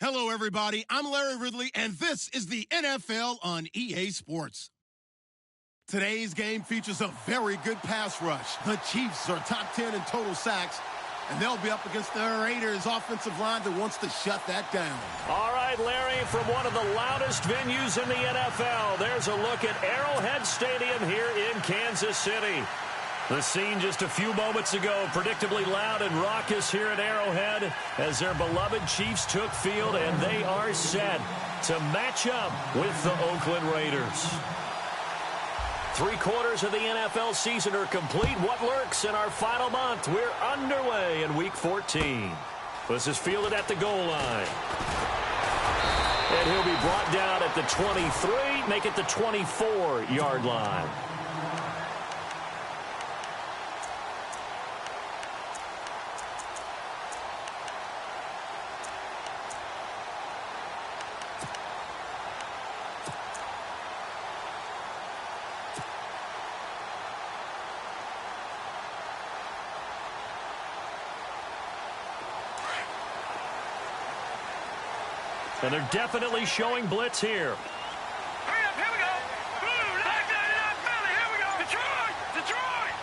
Hello, everybody. I'm Larry Ridley, and this is the NFL on EA Sports. Today's game features a very good pass rush. The Chiefs are top 10 in total sacks, and they'll be up against the Raiders' offensive line that wants to shut that down. All right, Larry, from one of the loudest venues in the NFL, there's a look at Arrowhead Stadium here in Kansas City. The scene just a few moments ago, predictably loud and raucous here at Arrowhead as their beloved Chiefs took field, and they are set to match up with the Oakland Raiders. 3/4 of the NFL season are complete. What lurks in our final month? We're underway in Week 14. This is fielded at the goal line. And he'll be brought down at the 23, make it the 24-yard line. And they're definitely showing blitz here. Hurry up, here we go. Blue, knock down, here we go. Detroit.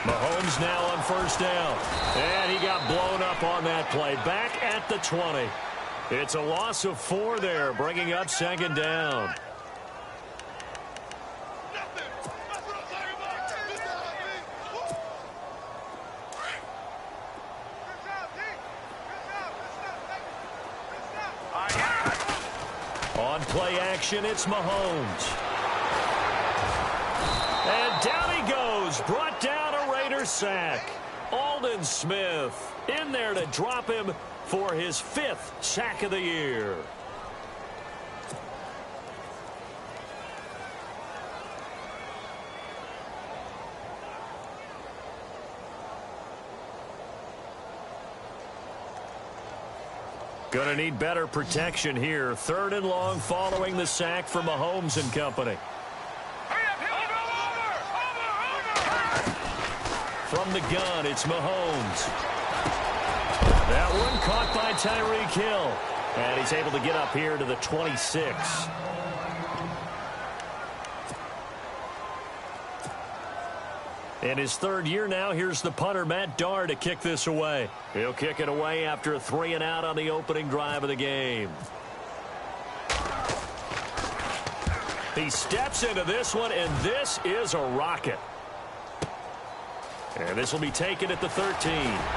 Mahomes now on first down. And he got blown up on that play. Back at the 20. It's a loss of 4 there, bringing up second down. On play action, it's Mahomes. And down he goes. Brought down a Raider sack. Aldon Smith in there to drop him for his 5th sack of the year. Going to need better protection here. 3rd and long following the sack from Mahomes and company. Hurry up, here we go. Over. From the gun, it's Mahomes. That one caught by Tyreek Hill. And he's able to get up here to the 26. In his 3rd year now, here's the punter, Matt Darr, to kick this away. He'll kick it away after a 3 and out on the opening drive of the game. He steps into this one, and this is a rocket. And this will be taken at the 13.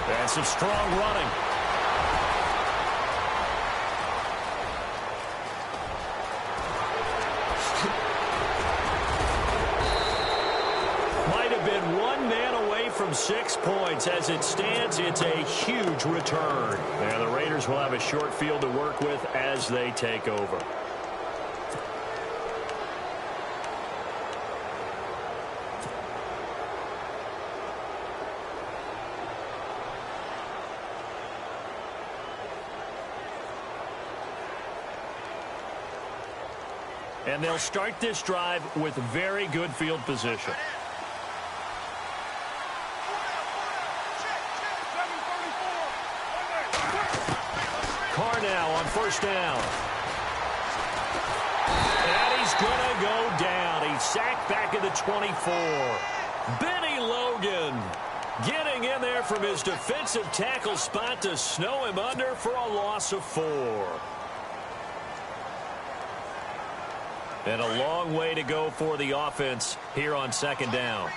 And some strong running. From 6 points. As it stands, it's a huge return. And the Raiders will have a short field to work with as they take over. And they'll start this drive with very good field position. Now on first down. And he's going to go down. He's sacked back at the 24. Benny Logan getting in there from his defensive tackle spot to snow him under for a loss of 4. And a long way to go for the offense here on second down.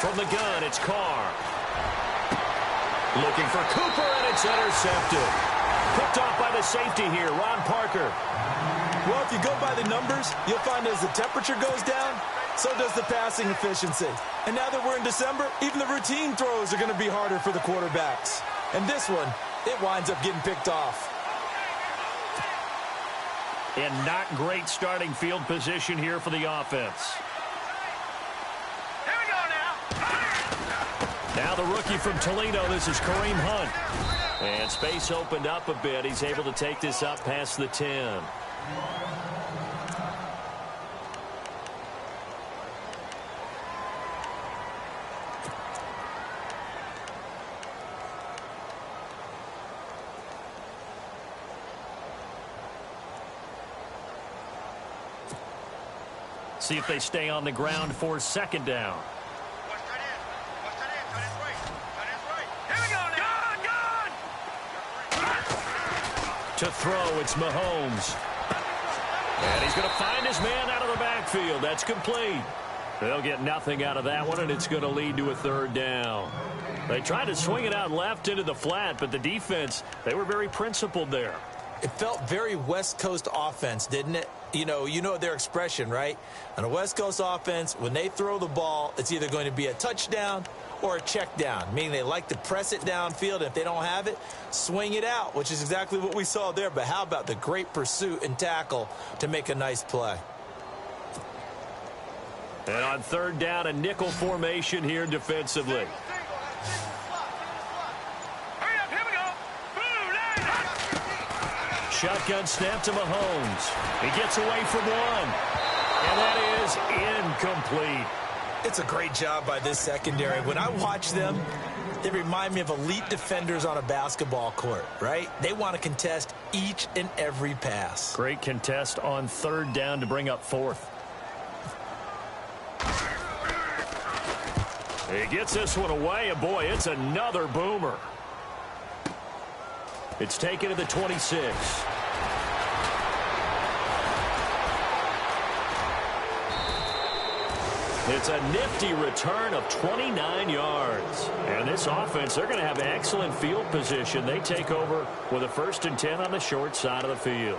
From the gun, it's Carr. Looking for Cooper, and it's intercepted. Picked off by the safety here, Ron Parker. Well, if you go by the numbers, you'll find as the temperature goes down, so does the passing efficiency. And now that we're in December, even the routine throws are going to be harder for the quarterbacks. And this one, it winds up getting picked off. And not great starting field position here for the offense. Now the rookie from Toledo, this is Kareem Hunt. And space opened up a bit. He's able to take this up past the 10. See if they stay on the ground for second down. To throw, it's Mahomes. And he's going to find his man out of the backfield. That's complete. They'll get nothing out of that one, and it's going to lead to a third down. They tried to swing it out left into the flat, but the defense, they were very principled there. It felt very West Coast offense, didn't it? You know their expression, right? On a West Coast offense, when they throw the ball, it's either going to be a touchdown or a check down, meaning they like to press it downfield. If they don't have it, swing it out, which is exactly what we saw there. But how about the great pursuit and tackle to make a nice play? And on third down, a nickel formation here defensively. Shotgun snap to Mahomes. He gets away from one. And that is incomplete. It's a great job by this secondary. When I watch them, they remind me of elite defenders on a basketball court, right? They want to contest each and every pass. Great contest on third down to bring up fourth. He gets this one away, and boy, it's another boomer. It's taken to the 26. It's a nifty return of 29 yards. And this offense, they're going to have excellent field position. They take over with a 1st and 10 on the short side of the field.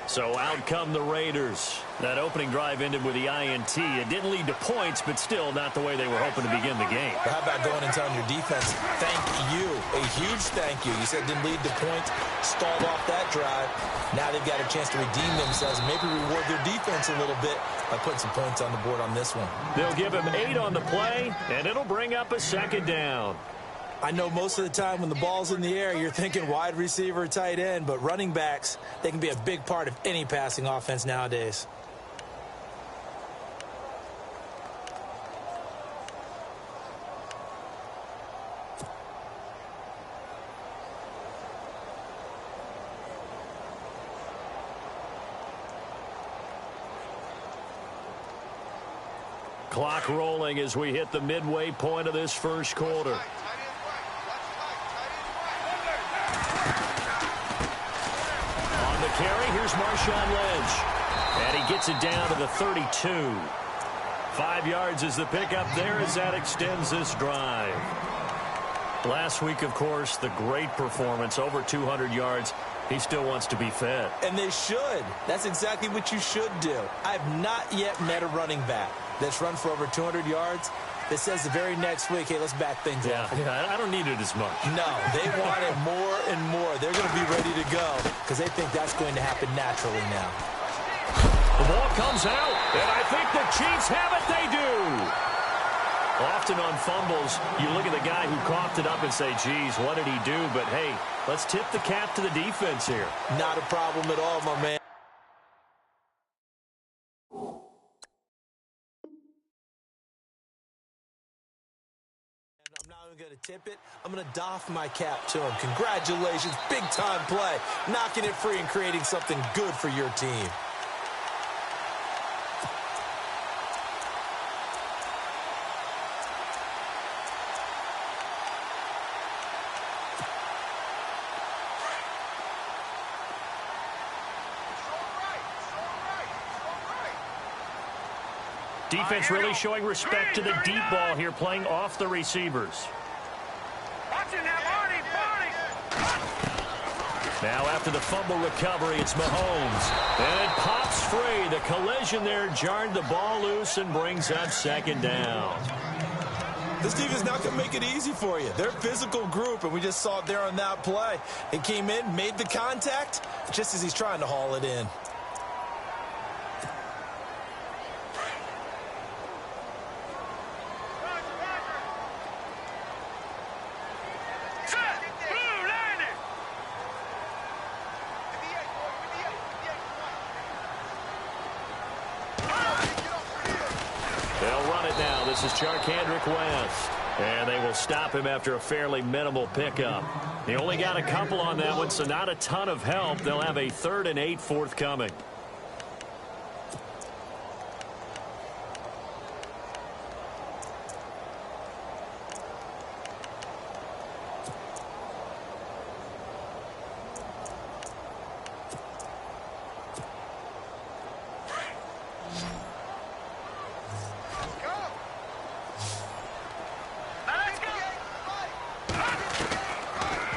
So out come the Raiders. That opening drive ended with the INT. It didn't lead to points, but still not the way they were hoping to begin the game. But how about going and telling your defense, thank you, a huge thank you. You said it didn't lead to points, stalled off that drive. Now they've got a chance to redeem themselves and maybe reward their defense a little bit by putting some points on the board on this one. They'll give him 8 on the play, and it'll bring up a second down. I know most of the time when the ball's in the air, you're thinking wide receiver, tight end, but running backs, they can be a big part of any passing offense nowadays. Clock rolling as we hit the midway point of this first quarter. Carry, here's Marshawn Lynch. And he gets it down to the 32. 5 yards is the pickup there as that extends this drive. Last week, of course, the great performance, over 200 yards. He still wants to be fed. And they should. That's exactly what you should do. I have not yet met a running back that's run for over 200 yards that says the very next week, hey, let's back things up. Yeah, I don't need it as much. No, they want it more and more. They're going to be ready to go because they think that's going to happen naturally now. The ball comes out, and I think the Chiefs have it. They do. Often on fumbles, you look at the guy who coughed it up and say, geez, what did he do? But, hey, let's tip the cap to the defense here. Not a problem at all, my man. I'm not even going to tip it. I'm going to doff my cap to him. Congratulations. Big-time play. Knocking it free and creating something good for your team. Defense really showing respect to the deep ball here, playing off the receivers. Now after the fumble recovery, it's Mahomes. And it pops free. The collision there jarred the ball loose and brings up second down. This team is not going to make it easy for you. They're a physical group, and we just saw it there on that play. It came in, made the contact, just as he's trying to haul it in. This is Charkandrick West. And they will stop him after a fairly minimal pickup. They only got a couple on that one, so not a ton of help. They'll have a 3rd and 8 forthcoming.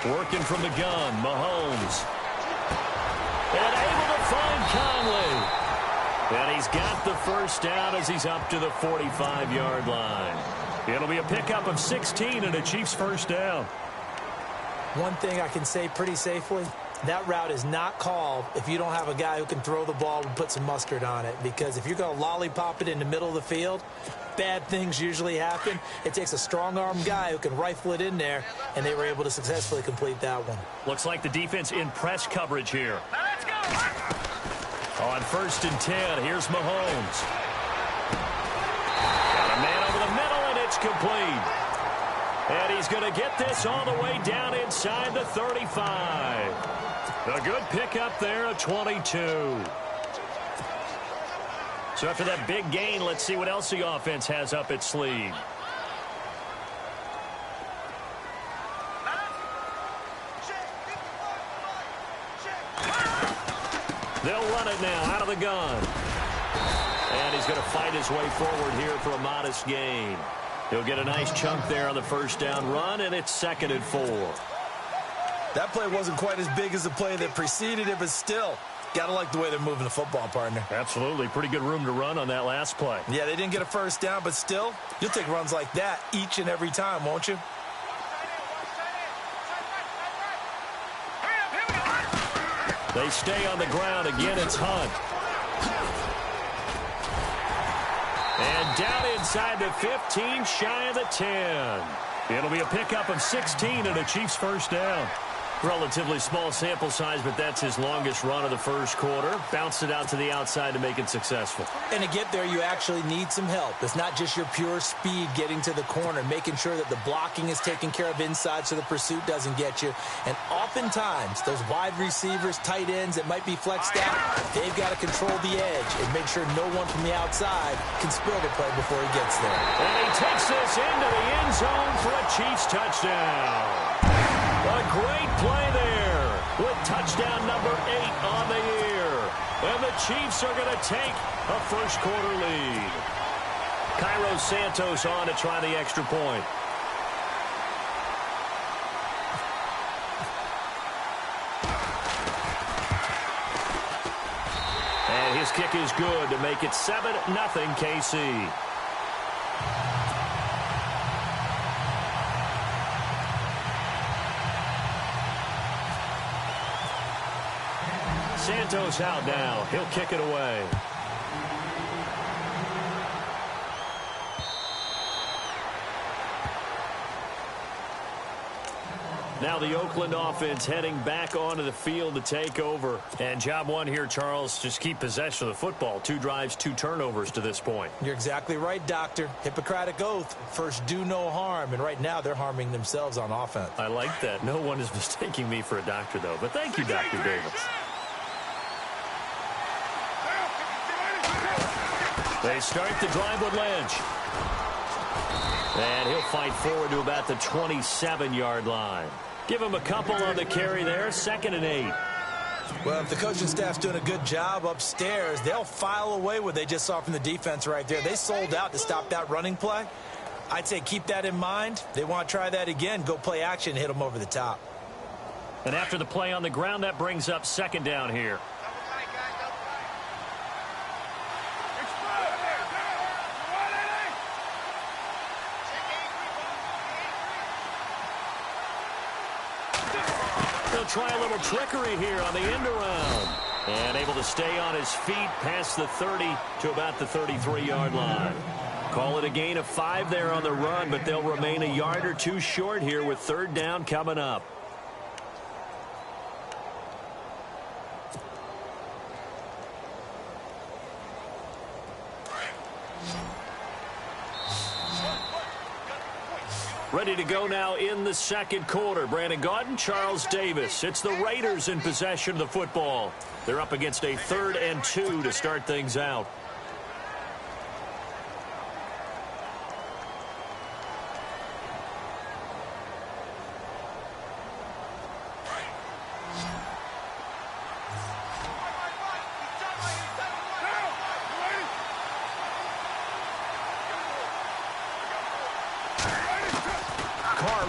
Working from the gun, Mahomes. And able to find Conley. And he's got the first down as he's up to the 45-yard line. It'll be a pickup of 16 and a Chiefs first down. One thing I can say pretty safely, that route is not called if you don't have a guy who can throw the ball and put some mustard on it. Because if you're going to lollipop it in the middle of the field, bad things usually happen. It takes a strong-arm guy who can rifle it in there, and they were able to successfully complete that one. Looks like the defense in press coverage here. Let's go. On 1st and 10, here's Mahomes. Got a man over the middle, and it's complete. And he's going to get this all the way down inside the 35. A good pickup there, a 22. So after that big gain, let's see what else the offense has up its sleeve. They'll run it now out of the gun. And he's going to fight his way forward here for a modest gain. He'll get a nice chunk there on the first down run, and it's 2nd and 4. That play wasn't quite as big as the play that preceded it, but still, gotta like the way they're moving the football, partner. Absolutely. Pretty good room to run on that last play. Yeah, they didn't get a first down, but still, you'll take runs like that each and every time, won't you? They stay on the ground. Again, it's Hunt. And down inside the 15, shy of the 10. It'll be a pickup of 16 and a Chiefs first down. Relatively small sample size, but that's his longest run of the first quarter. Bounced it out to the outside to make it successful. And to get there, you actually need some help. It's not just your pure speed getting to the corner, making sure that the blocking is taken care of inside so the pursuit doesn't get you. And oftentimes, those wide receivers, tight ends that might be flexed out, they've got to control the edge and make sure no one from the outside can spill the play before he gets there. And he takes this into the end zone for a Chiefs touchdown. A great play there with touchdown number 8 on the year. And the Chiefs are going to take a first quarter lead. Cairo Santos on to try the extra point. And his kick is good to make it 7-0 KC. Santos out now. He'll kick it away. Now the Oakland offense heading back onto the field to take over. And job one here, Charles, just keep possession of the football. 2 drives, 2 turnovers to this point. You're exactly right, Doctor. Hippocratic oath. First, do no harm. And right now, they're harming themselves on offense. I like that. No one is mistaking me for a doctor, though. But thank you, Dr. Davis. They start the drive with Lynch. And he'll fight forward to about the 27-yard line. Give him a couple on the carry there. 2nd and 8. Well, if the coaching staff's doing a good job upstairs, they'll file away what they just saw from the defense right there. They sold out to stop that running play. I'd say keep that in mind. They want to try that again. Go play action, hit them over the top. And after the play on the ground, that brings up 2nd down here. Try a little trickery here on the end around. And able to stay on his feet past the 30 to about the 33-yard line. Call it a gain of 5 there on the run, but they'll remain a yard or 2 short here with 3rd down coming up. Ready to go now in the second quarter. Brandon Gaudin, Charles Davis. It's the Raiders in possession of the football. They're up against a 3rd and 2 to start things out.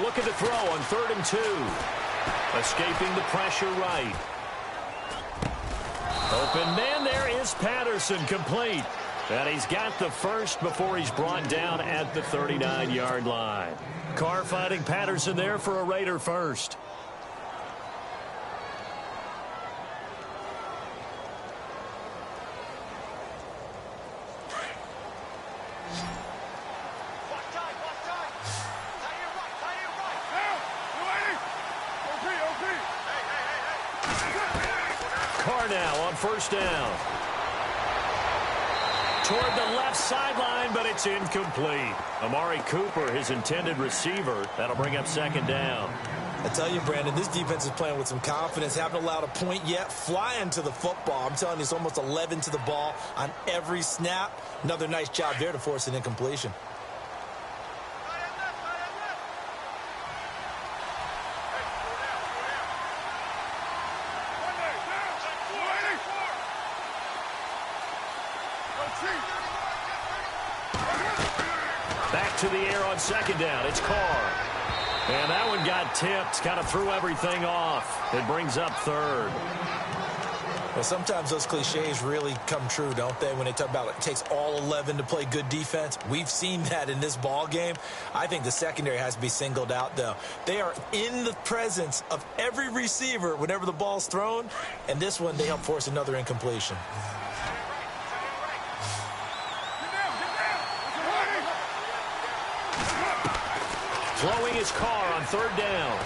Looking to throw on 3rd and 2. Escaping the pressure right. Open man, there is Patterson, complete. And he's got the first before he's brought down at the 39-yard line. Carr finding Patterson there for a Raider first. First down. Toward the left sideline, but it's incomplete. Amari Cooper, his intended receiver. That'll bring up 2nd down. I tell you, Brandon, this defense is playing with some confidence. Haven't allowed a point yet. Flying to the football. I'm telling you, it's almost 11 to the ball on every snap. Another nice job there to force an incompletion. Back to the air on 2nd down. It's Carr. And that one got tipped. Kind of threw everything off. It brings up 3rd. Well, sometimes those cliches really come true, don't they? When they talk about it takes all 11 to play good defense. We've seen that in this ball game. I think the secondary has to be singled out, though. They are in the presence of every receiver whenever the ball's thrown. And this one, they help force another incompletion. Throwing his Carr on 3rd down.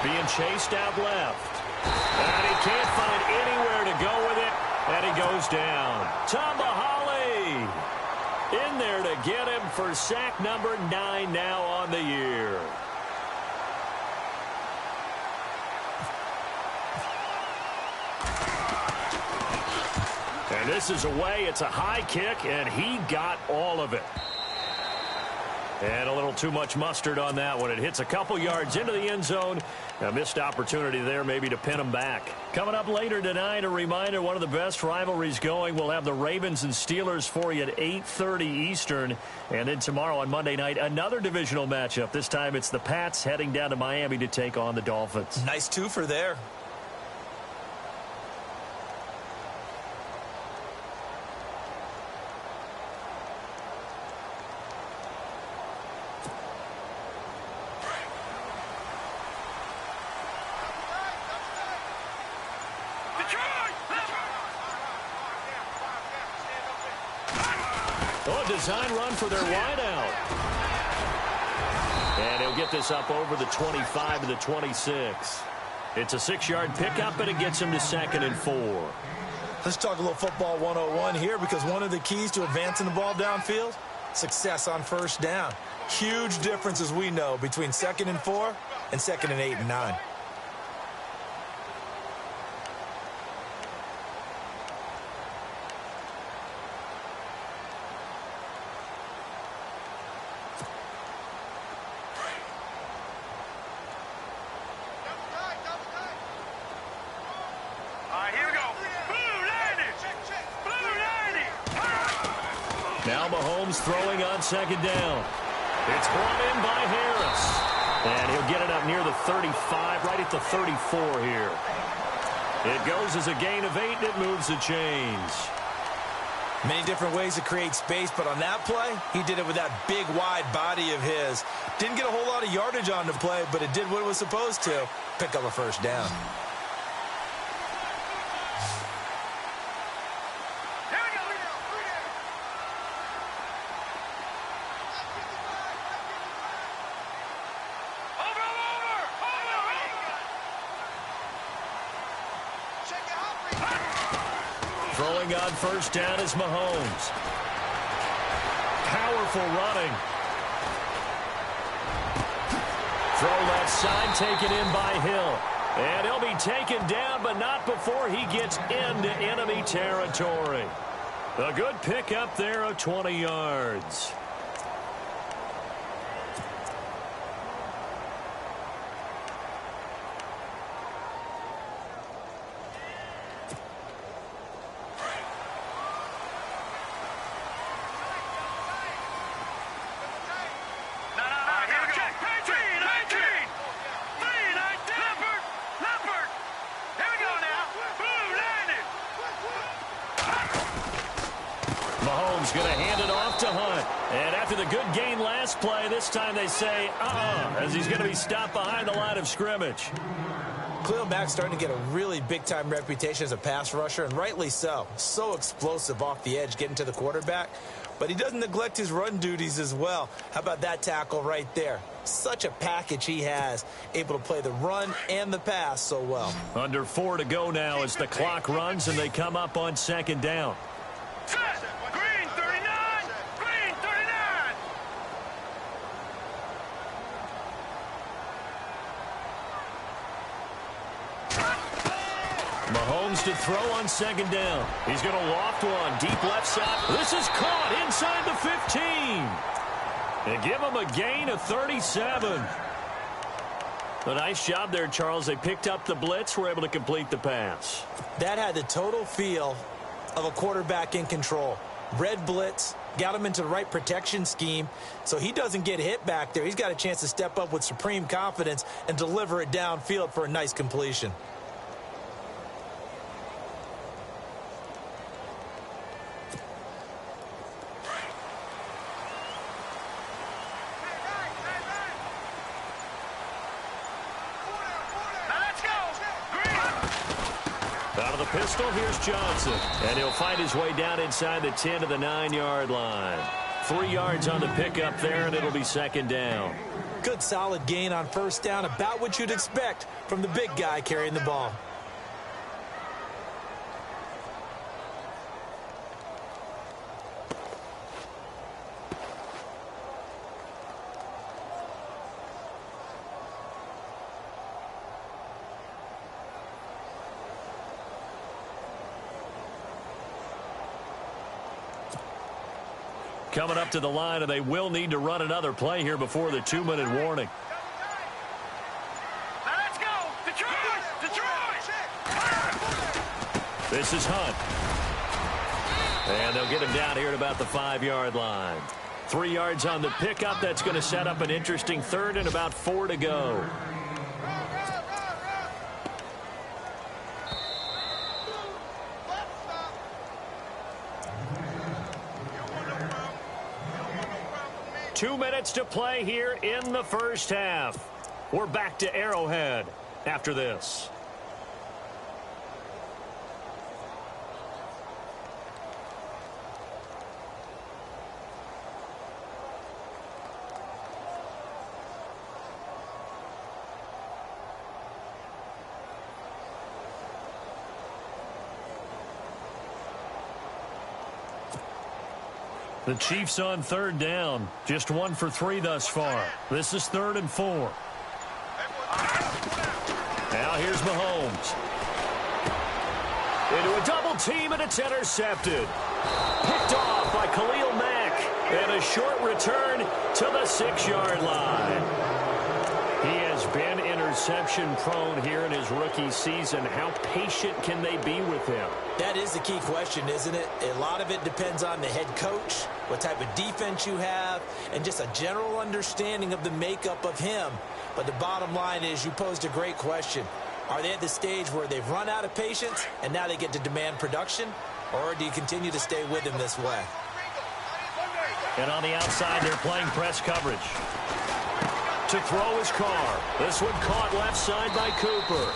Being chased out left. And he can't find anywhere to go with it. And he goes down. Tambahali in there to get him for sack number 9 now on the year. And this is away. It's a high kick, and he got all of it. And a little too much mustard on that one. It hits a couple yards into the end zone. A missed opportunity there maybe to pin him back. Coming up later tonight, a reminder, one of the best rivalries going. We'll have the Ravens and Steelers for you at 8:30 Eastern. And then tomorrow on Monday night, another divisional matchup. This time it's the Pats heading down to Miami to take on the Dolphins. Nice twofer there. Design run for their wideout. And he'll get this up over the 25 to the 26. It's a 6-yard pickup, and it gets him to 2nd and 4. Let's talk a little football 101 here, because one of the keys to advancing the ball downfield, success on 1st down. Huge difference, as we know, between 2nd and 4 and 2nd and 8 and 9. Now Mahomes throwing on 2nd down. It's brought in by Harris. And he'll get it up near the 35, right at the 34 here. It goes as a gain of 8, and it moves the chains. Many different ways to create space, but on that play, he did it with that big, wide body of his. Didn't get a whole lot of yardage on the play, but it did what it was supposed to. Pick up a 1st down. Throwing on 1st down is Mahomes. Powerful running. throw left side taken in by Hill. And he'll be taken down, but not before he gets into enemy territory. A good pickup there of 20 yards. Going to hand it off to Hunt. And after the good gain last play, this time they say, as he's going to be stopped behind the line of scrimmage. Khalil Mack's starting to get a really big-time reputation as a pass rusher, and rightly so. So explosive off the edge getting to the quarterback. But he doesn't neglect his run duties as well. How about that tackle right there? Such a package he has, able to play the run and the pass so well. Under 4 to go now as the clock runs and they come up on second down. Mahomes to throw on second down. He's going to loft one deep left side. This is caught inside the 15. And give him a gain of 37. A nice job there, Charles. They picked up the blitz, were able to complete the pass. That had the total feel of a quarterback in control. Red blitz, got him into the right protection scheme, so he doesn't get hit back there. He's got a chance to step up with supreme confidence and deliver it downfield for a nice completion. Out of the pistol, here's Johnson. And he'll find his way down inside the 10 to the 9-yard line. 3 yards on the pickup there, and it'll be second down. Good solid gain on first down, about what you'd expect from the big guy carrying the ball. Coming up to the line, and they will need to run another play here before the 2-minute warning. Now let's go! Detroit! Detroit! This is Hunt. And they'll get him down here at about the 5-yard line. 3 yards on the pickup. That's going to set up an interesting third and about 4 to go. Two minutes to play here in the first half. We're back to Arrowhead after this. The Chiefs on third down. Just 1 for 3 thus far. This is 3rd and 4. Now here's Mahomes. Into a double team, and it's intercepted. Picked off by Khalil Mack. And a short return to the 6-yard line. He has been interception prone here in his rookie season. How patient can they be with him? That is the key question, isn't it? A lot of it depends on the head coach, what type of defense you have, and just a general understanding of the makeup of him. But the bottom line is you posed a great question. Are they at the stage where they've run out of patience and now they get to demand production? Or do you continue to stay with him this way? And on the outside, they're playing press coverage. To throw his Carr. This one caught left side by Cooper.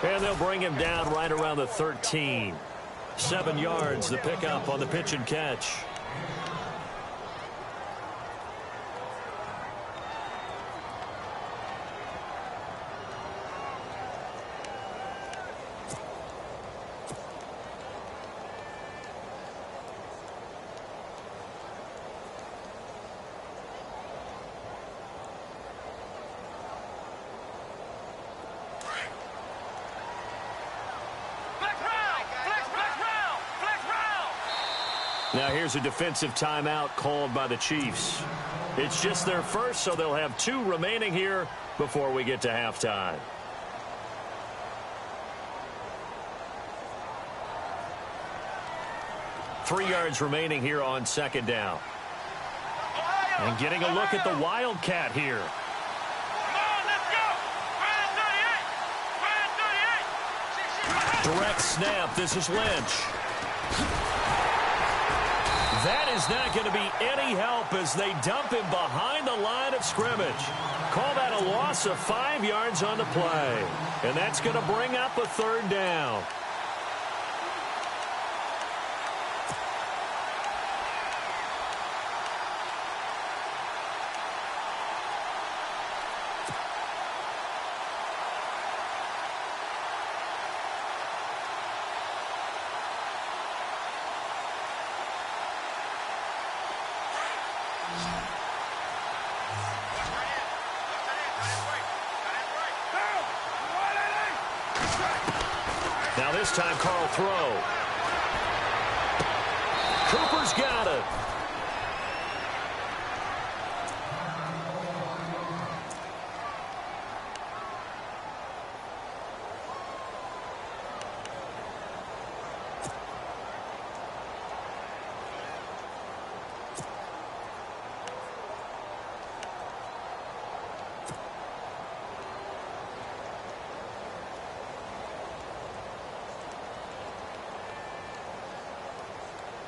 And they'll bring him down right around the 13. 7 yards, the pickup on the pitch and catch. Now here's a defensive timeout called by the Chiefs. It's just their first, so they'll have 2 remaining here before we get to halftime. Three yards remaining here on second down. And getting a look at the Wildcat here. Direct snap. This is Lynch. That is not going to be any help as they dump him behind the line of scrimmage. Call that a loss of 5 yards on the play. And that's going to bring up a third down. Now this time, Carl throw. Cooper's got it.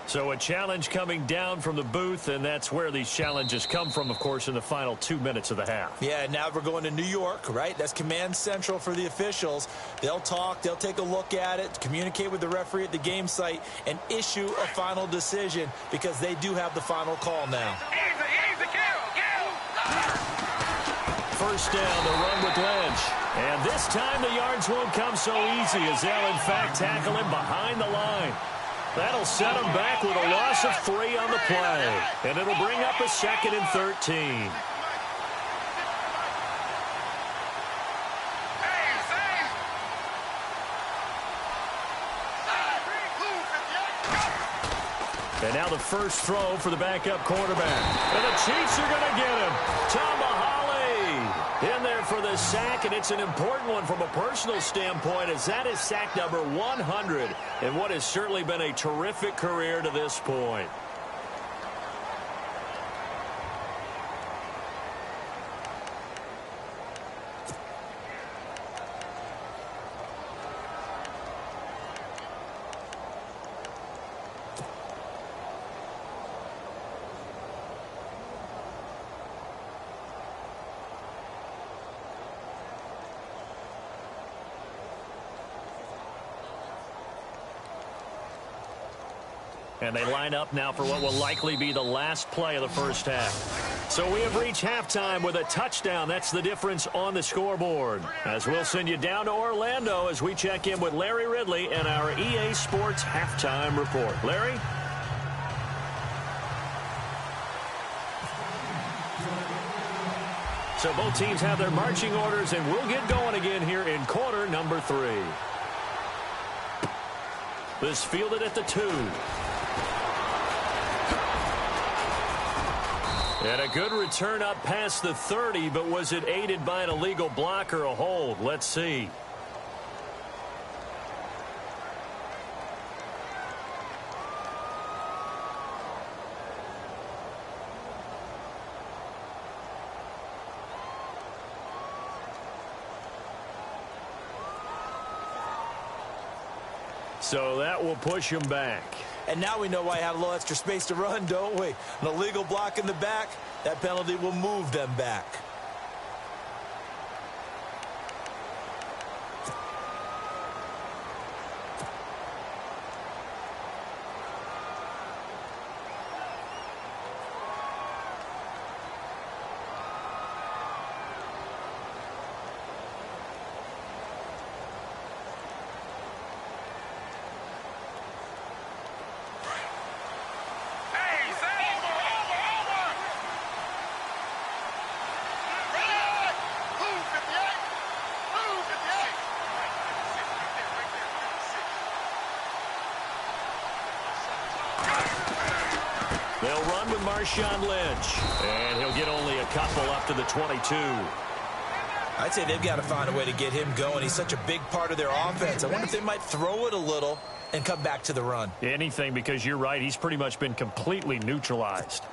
So a challenge coming down from the booth, and that's where these challenges come from, of course, in the final 2 minutes of the half. Yeah, now we're going to New York, right? That's command central for the officials. They'll talk, they'll take a look at it, communicate with the referee at the game site, and issue a final decision because they do have the final call now. First down, the run with Lynch. And this time the yards won't come so easy as they'll, in fact, tackle him behind the line. That'll set him back with a loss of 3 on the play. And it'll bring up a 2nd and 13. And now the first throw for the backup quarterback. And the Chiefs are going to get him. Tomahawk in there for the sack, and it's an important one from a personal standpoint as that is sack number 100 in what has certainly been a terrific career to this point. And they line up now for what will likely be the last play of the first half. So we have reached halftime with a touchdown. That's the difference on the scoreboard. As we'll send you down to Orlando as we check in with Larry Ridley and our EA Sports Halftime Report. Larry? So both teams have their marching orders, and we'll get going again here in quarter number 3. This fielded at the 2. And a good return up past the 30, but was it aided by an illegal block or a hold? Let's see. So that will push him back. And now we know why I had a little extra space to run, don't we? An illegal block in the back, that penalty will move them back. run with Marshawn Lynch. And he'll get only a couple up to the 22. I'd say they've got to find a way to get him going. He's such a big part of their offense. I wonder if they might throw it a little and come back to the run. Anything, because you're right. He's pretty much been completely neutralized.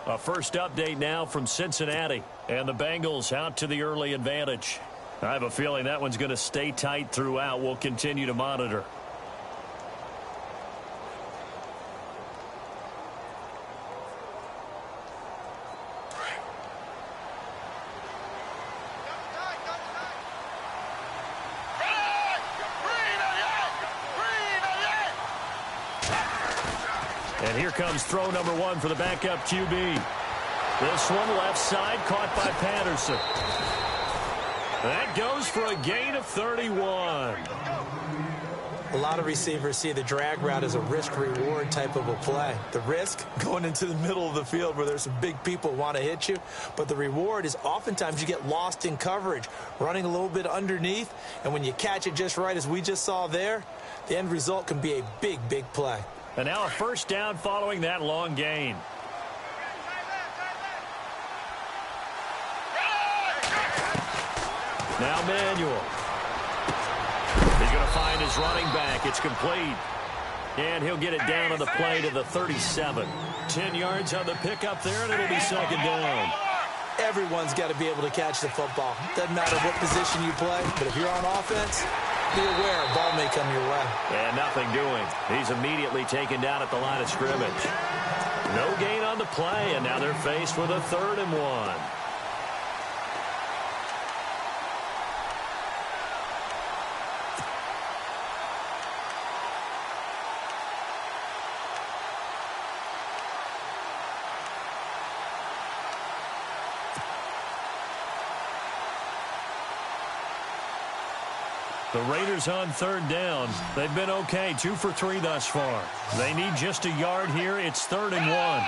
A first update now from Cincinnati. And the Bengals out to the early advantage. I have a feeling that one's going to stay tight throughout. We'll continue to monitor. And here comes throw number one for the backup QB. This one left side caught by Patterson. That goes for a gain of 31. A lot of receivers see the drag route as a risk-reward type of a play. The risk, going into the middle of the field where there's some big people who want to hit you. But the reward is oftentimes you get lost in coverage, running a little bit underneath. And when you catch it just right, as we just saw there, the end result can be a big, big play. And now a first down following that long gain. Now Manuel. He's going to find his running back. It's complete. And he'll get it down on the play to the 37. 10 yards on the pickup there, and it'll be second down. Everyone's got to be able to catch the football. Doesn't matter what position you play, but if you're on offense, be aware a ball may come your way. And nothing doing. He's immediately taken down at the line of scrimmage. No gain on the play, and now they're faced with a 3rd and 1. The Raiders on 3rd down. They've been okay, 2 for 3 thus far. They need just a yard here. It's 3rd and 1.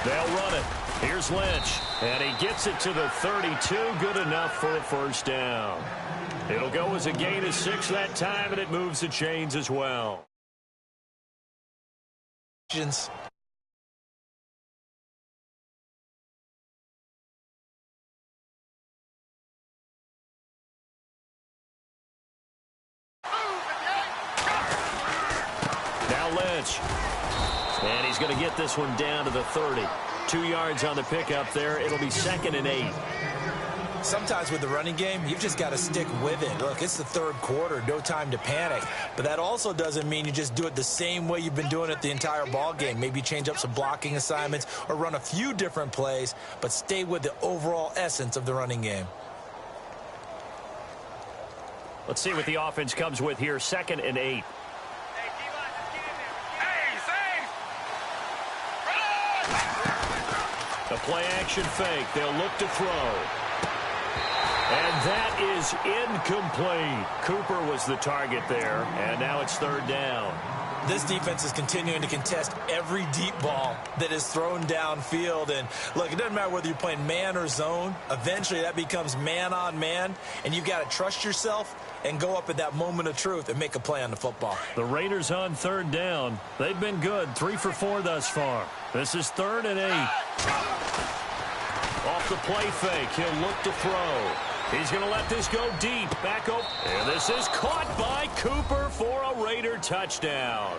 They'll run it. Here's Lynch. And he gets it to the 32. Good enough for a first down. It'll go as a gain of 6 that time, and it moves the chains as well. Lynch. And he's going to get this one down to the 30. 2 yards on the pickup there. It'll be 2nd and 8. Sometimes with the running game, you've just got to stick with it. Look, it's the 3rd quarter, no time to panic. But that also doesn't mean you just do it the same way you've been doing it the entire ball game. Maybe change up some blocking assignments or run a few different plays, but stay with the overall essence of the running game. Let's see what the offense comes with here. 2nd and 8. The play-action fake. They'll look to throw. And that is incomplete. Cooper was the target there, and now it's 3rd down. This defense is continuing to contest every deep ball that is thrown downfield. And, look, it doesn't matter whether you're playing man or zone. Eventually, that becomes man-on-man, and you've got to trust yourself and go up at that moment of truth and make a play on the football. The Raiders on 3rd down. They've been good, 3 for 4 thus far. This is 3rd and 8. Off the play fake, he'll look to throw. He's going to let this go deep. Back up. And this is caught by Cooper for a Raider touchdown.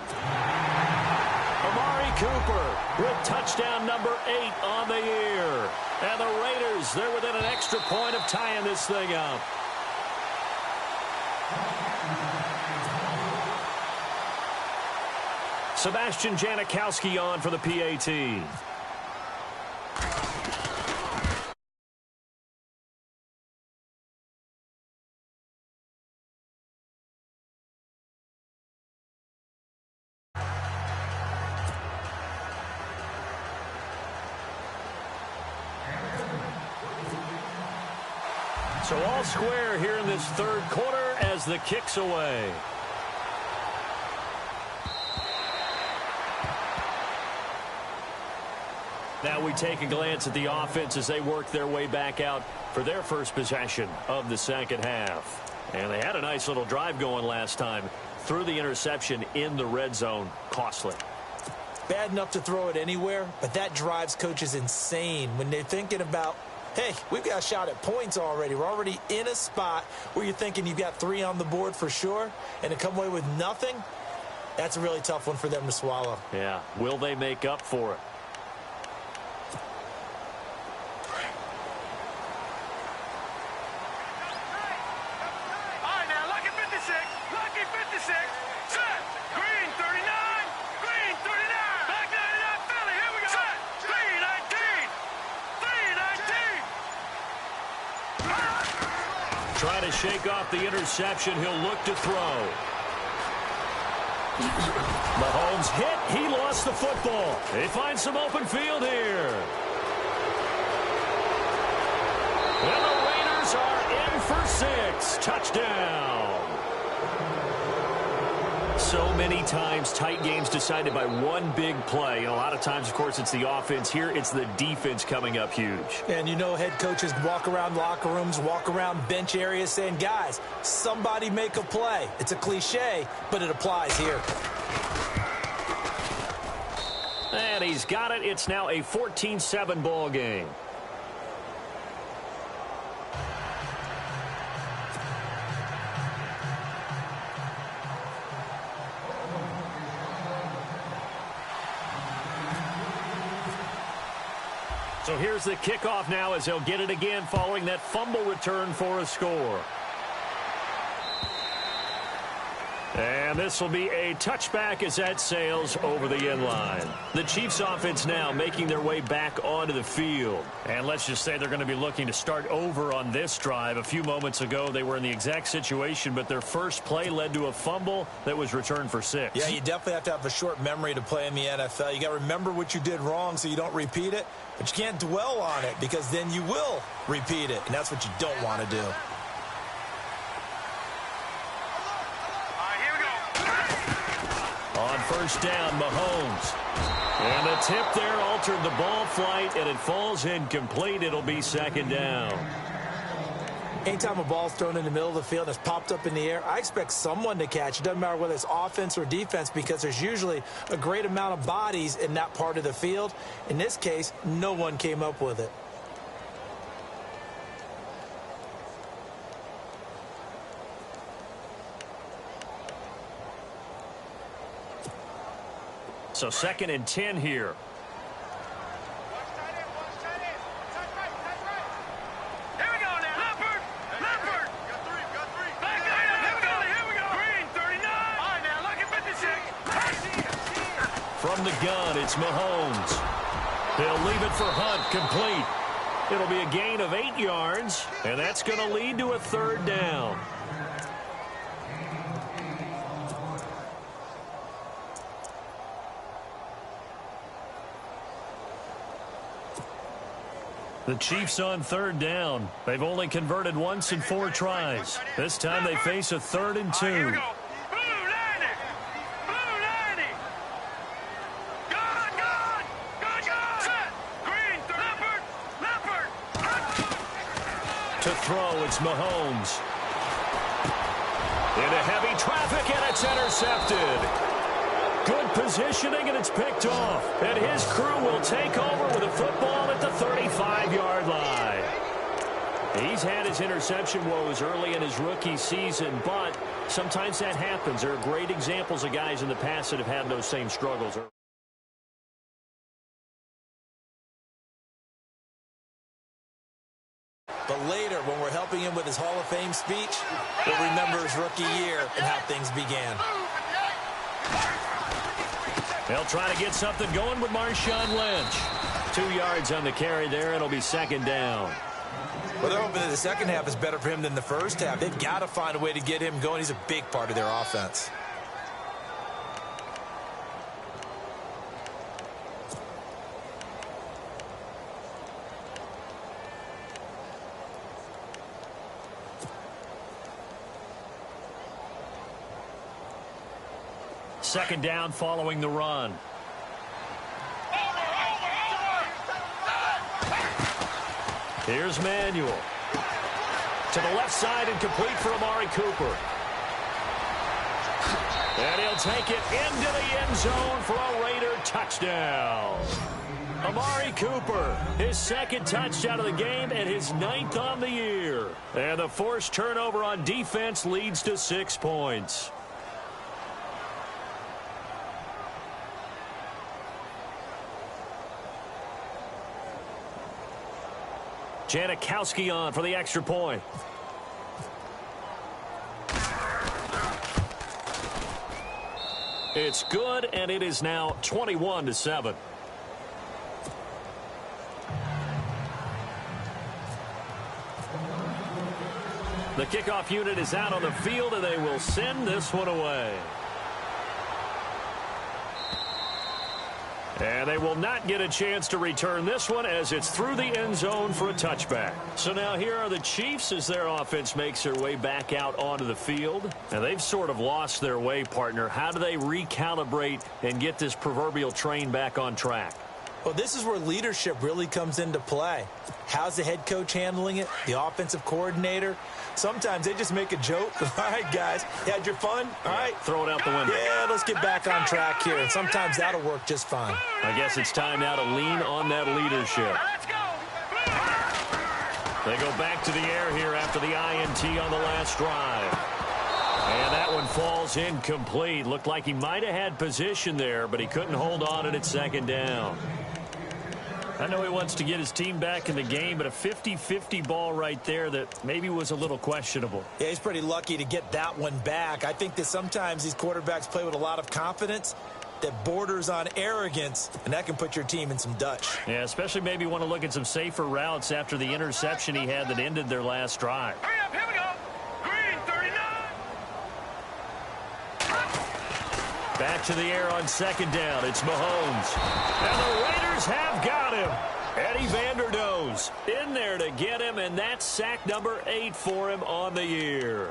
Amari Cooper with touchdown number 8 on the year. And the Raiders, they're within an extra point of tying this thing up. Sebastian Janikowski on for the PAT. So all square here in this 3rd quarter as the kick's away. Now we take a glance at the offense as they work their way back out for their first possession of the 2nd half. And they had a nice little drive going last time. threw the interception in the red zone. Costly. Bad enough to throw it anywhere, but that drives coaches insane when they're thinking about, hey, we've got a shot at points already. We're already in a spot where you're thinking you've got 3 on the board for sure, and to come away with nothing, that's a really tough one for them to swallow. Yeah, will they make up for it? Trying to shake off the interception. He'll look to throw. Mahomes hit. He lost the football. They find some open field here. And the Raiders are in for 6. Touchdown. So many times tight games decided by one big play. And a lot of times, of course, it's the offense. Here, it's the defense coming up huge. And you know head coaches walk around locker rooms, walk around bench areas saying, guys, somebody make a play. It's a cliche, but it applies here. And he's got it. It's now a 14-7 ball game. So here's the kickoff now as they'll get it again following that fumble return for a score. And this will be a touchback as that sails over the end line. The Chiefs offense now making their way back onto the field. And let's just say they're going to be looking to start over on this drive. A few moments ago, they were in the exact situation, but their first play led to a fumble that was returned for 6. Yeah, you definitely have to have a short memory to play in the NFL. You got to remember what you did wrong so you don't repeat it, but you can't dwell on it because then you will repeat it, and that's what you don't want to do. On first down, Mahomes. And the tip there altered the ball flight, and it falls incomplete. It'll be second down. Anytime a ball's thrown in the middle of the field and it's popped up in the air, I expect someone to catch. It doesn't matter whether it's offense or defense because there's usually a great amount of bodies in that part of the field. In this case, no one came up with it. So 2nd and 10 here. From the gun, it's Mahomes. He'll leave it for Hunt, complete. It'll be a gain of 8 yards, and that's going to lead to a 3rd down. The Chiefs on 3rd down. They've only converted once in 4 tries. This time they face a 3rd and 2. To throw, it's Mahomes. Into heavy traffic, and it's intercepted. Good positioning, and it's picked off. And his crew will take over with a football at the 35-yard line. He's had his interception woes early in his rookie season, but sometimes that happens. There are great examples of guys in the past that have had those same struggles. But later, when we're helping him with his Hall of Fame speech, we'll remember his rookie year and how things began. They'll try to get something going with Marshawn Lynch. 2 yards on the carry there. It'll be 2nd down. Well, they're hoping that the second half is better for him than the first half. They've got to find a way to get him going. He's a big part of their offense. Second down following the run. Here's Manuel. To the left side and complete for Amari Cooper. And he'll take it into the end zone for a Raider touchdown. Amari Cooper, his second touchdown of the game and his 9th on the year. And the forced turnover on defense leads to 6 points. Janikowski on for the extra point. It's good, and it is now 21-7. The kickoff unit is out on the field, and they will send this one away. And they will not get a chance to return this one as it's through the end zone for a touchback. So now here are the Chiefs as their offense makes their way back out onto the field. And they've sort of lost their way, partner. How do they recalibrate and get this proverbial train back on track? Well, this is where leadership really comes into play. How's the head coach handling it? The offensive coordinator? Sometimes they just make a joke. All right, guys, you had your fun? All right. Throw it out the window. Yeah, let's get back on track here. And sometimes that'll work just fine. I guess it's time now to lean on that leadership. They go back to the air here after the INT on the last drive. And that one falls incomplete. Looked like he might have had position there, but he couldn't hold on at its second down. I know he wants to get his team back in the game, but a 50-50 ball right there that maybe was a little questionable. Yeah, he's pretty lucky to get that one back. I think that sometimes these quarterbacks play with a lot of confidence that borders on arrogance, and that can put your team in some Dutch. Yeah, especially maybe want to look at some safer routes after the interception he had that ended their last drive. Hurry up, here we go. Green 39. Back to the air on second down. It's Mahomes. And the Raiders have got him. Eddie Vanderdoes in there to get him, and that's sack number 8 for him on the year.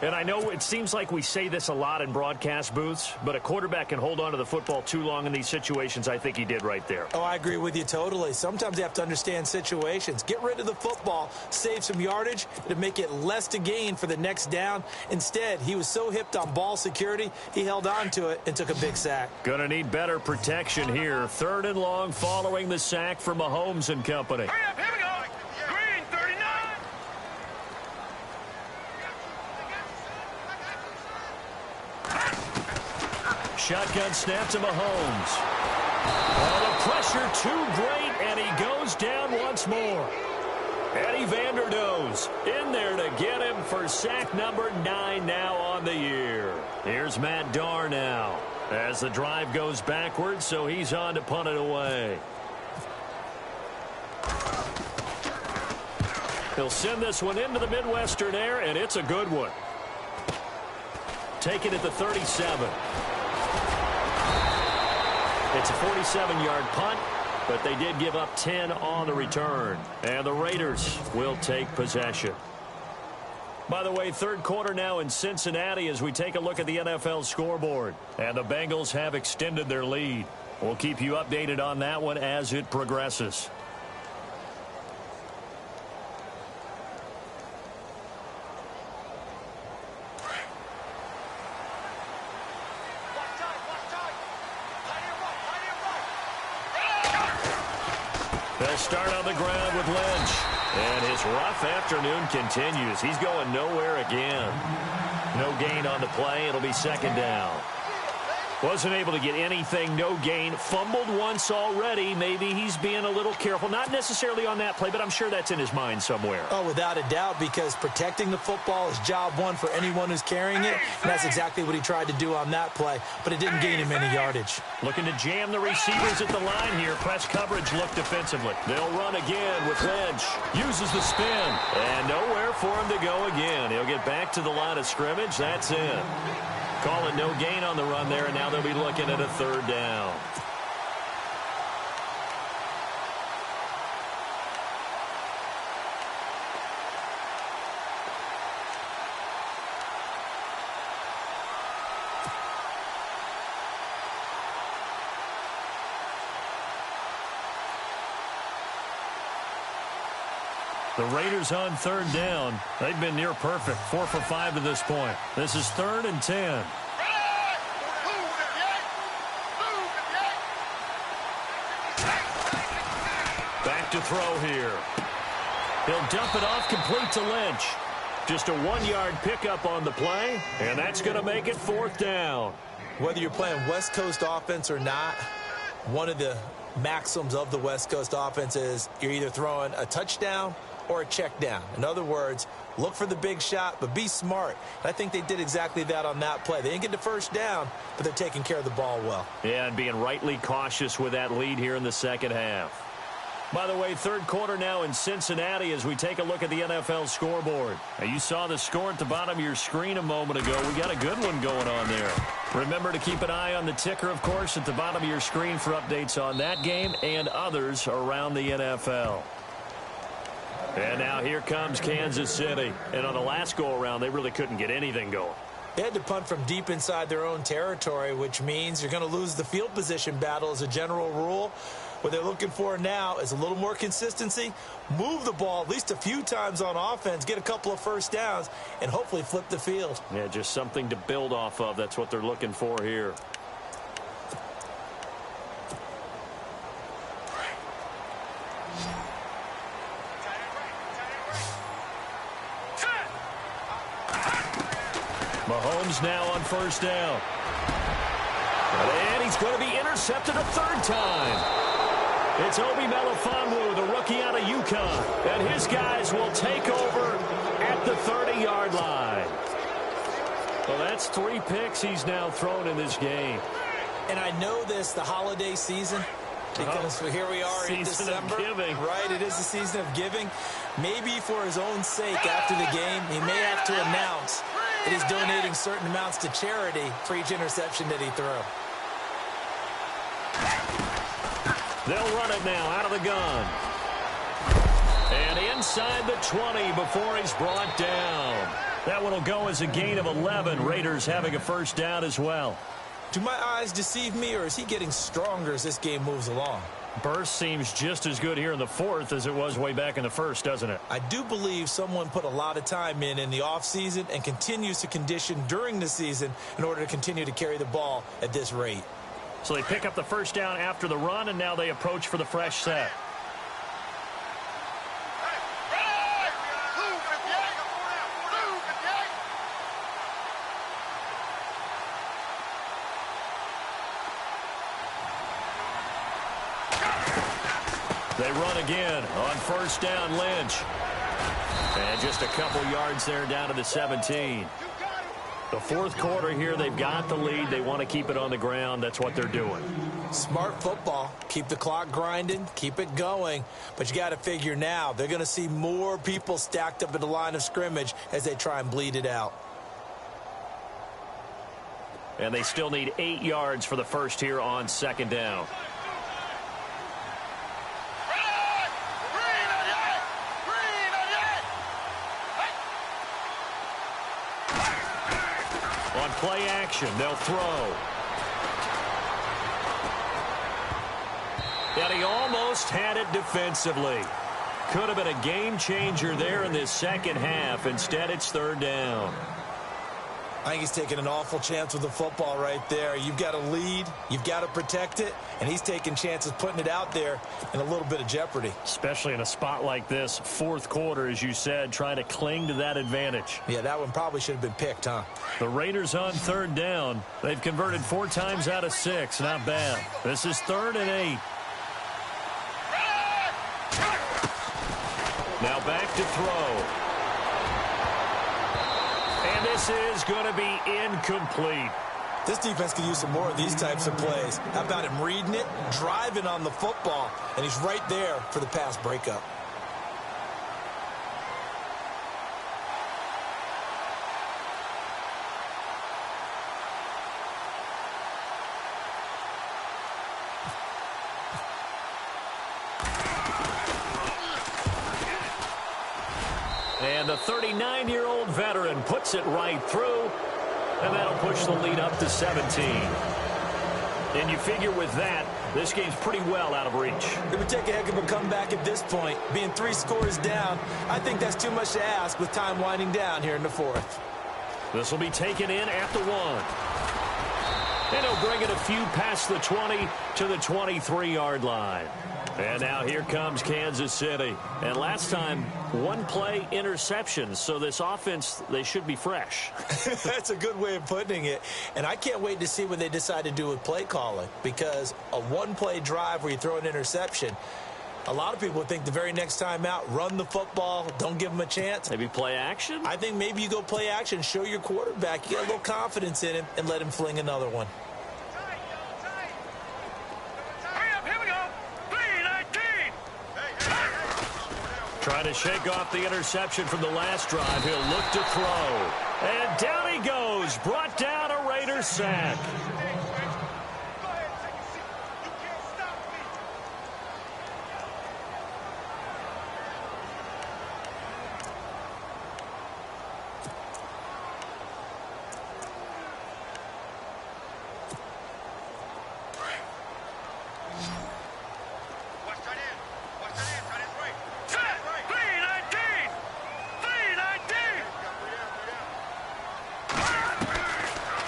And I know it seems like we say this a lot in broadcast booths, but a quarterback can hold on to the football too long in these situations. I think he did right there. Oh, I agree with you totally. Sometimes you have to understand situations. Get rid of the football, save some yardage to make it less to gain for the next down. Instead, he was so hipped on ball security, he held on to it and took a big sack. Gonna need better protection here. 3rd and long following the sack for Mahomes and company. Hurry up, here we go. Green 39. Shotgun snap to Mahomes. Oh, the pressure too great, and he goes down once more. Eddie Vanderdoes in there to get him for sack number 9 now on the year. Here's Matt Darr now as the drive goes backwards, so he's on to punt it away. He'll send this one into the Midwestern air, and it's a good one. Take it at the 37. It's a 47-yard punt, but they did give up 10 on the return. And the Raiders will take possession. By the way, 3rd quarter now in Cincinnati as we take a look at the NFL scoreboard. And the Bengals have extended their lead. We'll keep you updated on that one as it progresses. They'll start on the ground with Lynch. And his rough afternoon continues. He's going nowhere again. No gain on the play. It'll be second down. Wasn't able to get anything, no gain. Fumbled once already. Maybe he's being a little careful. Not necessarily on that play, but I'm sure that's in his mind somewhere. Oh, without a doubt, because protecting the football is job one for anyone who's carrying it. And that's exactly what he tried to do on that play, but it didn't gain him any yardage. Looking to jam the receivers at the line here. Press coverage look defensively. They'll run again with Lynch. Uses the spin. And nowhere for him to go again. He'll get back to the line of scrimmage. That's it. Call it no gain on the run there, and now they'll be looking at a 3rd down. The Raiders on 3rd down. They've been near perfect. 4 for 5 to this point. This is 3rd and 10. back to throw here. He'll dump it off complete to Lynch. Just a 1-yard pickup on the play, and that's going to make it 4th down. Whether you're playing West Coast offense or not, one of the maxims of the West Coast offense is you're either throwing a touchdown or a check down. In other words, look for the big shot, but be smart. And I think they did exactly that on that play. They didn't get the first down, but they're taking care of the ball well. Yeah, and being rightly cautious with that lead here in the second half. By the way, 3rd quarter now in Cincinnati as we take a look at the NFL scoreboard. Now, you saw the score at the bottom of your screen a moment ago. We got a good one going on there. Remember to keep an eye on the ticker, of course, at the bottom of your screen for updates on that game and others around the NFL. And now here comes Kansas City. And on the last go-around, they really couldn't get anything going. They had to punt from deep inside their own territory, which means you're going to lose the field position battle as a general rule. What they're looking for now is a little more consistency, move the ball at least a few times on offense, get a couple of first downs, and hopefully flip the field. Yeah, just something to build off of. That's what they're looking for here. Mahomes now on 1st down. And he's going to be intercepted a 3rd time. It's Obi Melifonwu, the rookie out of UConn. And his guys will take over at the 30-yard line. Well, that's 3 picks he's now thrown in this game. And I know this, the holiday season, because here we are in December. Season of giving. Right, it is the season of giving. Maybe for his own sake after the game, he may have to announce that he's donating certain amounts to charity for each interception that he threw. They'll run it now out of the gun. And inside the 20 before he's brought down. That one will go as a gain of 11. Raiders having a 1st down as well. Do my eyes deceive me, or is he getting stronger as this game moves along? Burst seems just as good here in the 4th as it was way back in the 1st, doesn't it? I do believe someone put a lot of time in the offseason and continues to condition during the season in order to continue to carry the ball at this rate. So they pick up the 1st down after the run, and now they approach for the fresh set. They run again on 1st down, Lynch. And just a couple yards there down to the 17. The 4th quarter here, they've got the lead. They want to keep it on the ground. That's what they're doing. Smart football. Keep the clock grinding. Keep it going. But you got to figure now, they're going to see more people stacked up at the line of scrimmage as they try and bleed it out. And they still need 8 yards for the first here on 2nd down. On play action, they'll throw. And he almost had it defensively. Could have been a game changer there in this second half. Instead, it's 3rd down. I think he's taking an awful chance with the football right there. You've got to lead. You've got to protect it. And he's taking chances putting it out there in a little bit of jeopardy. Especially in a spot like this, 4th quarter, as you said, trying to cling to that advantage. Yeah, that one probably should have been picked, huh? The Raiders on 3rd down. They've converted 4 times out of 6. Not bad. This is 3rd and 8. Now back to throw. And this is going to be incomplete. This defense could use some more of these types of plays. How about him reading it, driving on the football, and he's right there for the pass breakup. And the 39-year-old veteran puts it right through, and that'll push the lead up to 17. And you figure with that, this game's pretty well out of reach. It would take a heck of a comeback at this point. Being 3 scores down, I think that's too much to ask with time winding down here in the 4th. This will be taken in at the 1. And he'll bring it a few past the 20 to the 23-yard line. And now here comes Kansas City. And last time, one play interception. So this offense, they should be fresh. That's a good way of putting it. And I can't wait to see what they decide to do with play calling. Because a one-play drive where you throw an interception, a lot of people think the very next time out, run the football, don't give them a chance. Maybe play action? I think maybe you go play action, show your quarterback, you get a little confidence in him, and let him fling another one. Trying to shake off the interception from the last drive. He'll look to throw. And down he goes. Brought down a Raider sack.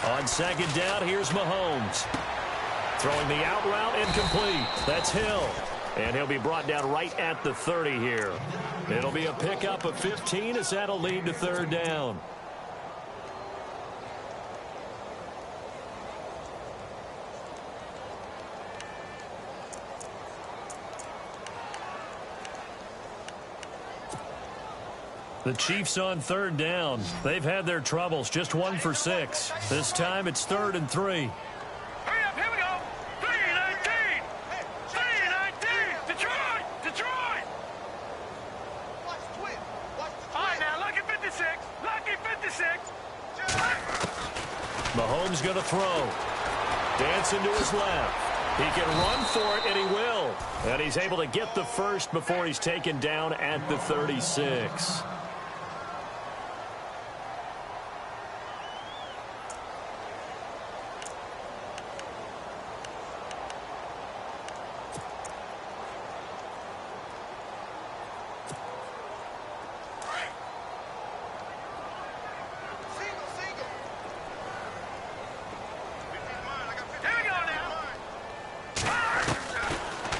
On second down, here's Mahomes. Throwing the out route, incomplete. That's Hill. And he'll be brought down right at the 30 here. It'll be a pickup of 15 as that'll lead to third down. The Chiefs on third down. They've had their troubles, just 1 for 6. This time it's 3rd and 3. Hurry up, here we go. 3-19. 3-19. Detroit. Detroit. All right, now, lucky 56. Lucky 56. Mahomes going to throw. Dancing to his left. He can run for it, and he will. And he's able to get the first before he's taken down at the 36.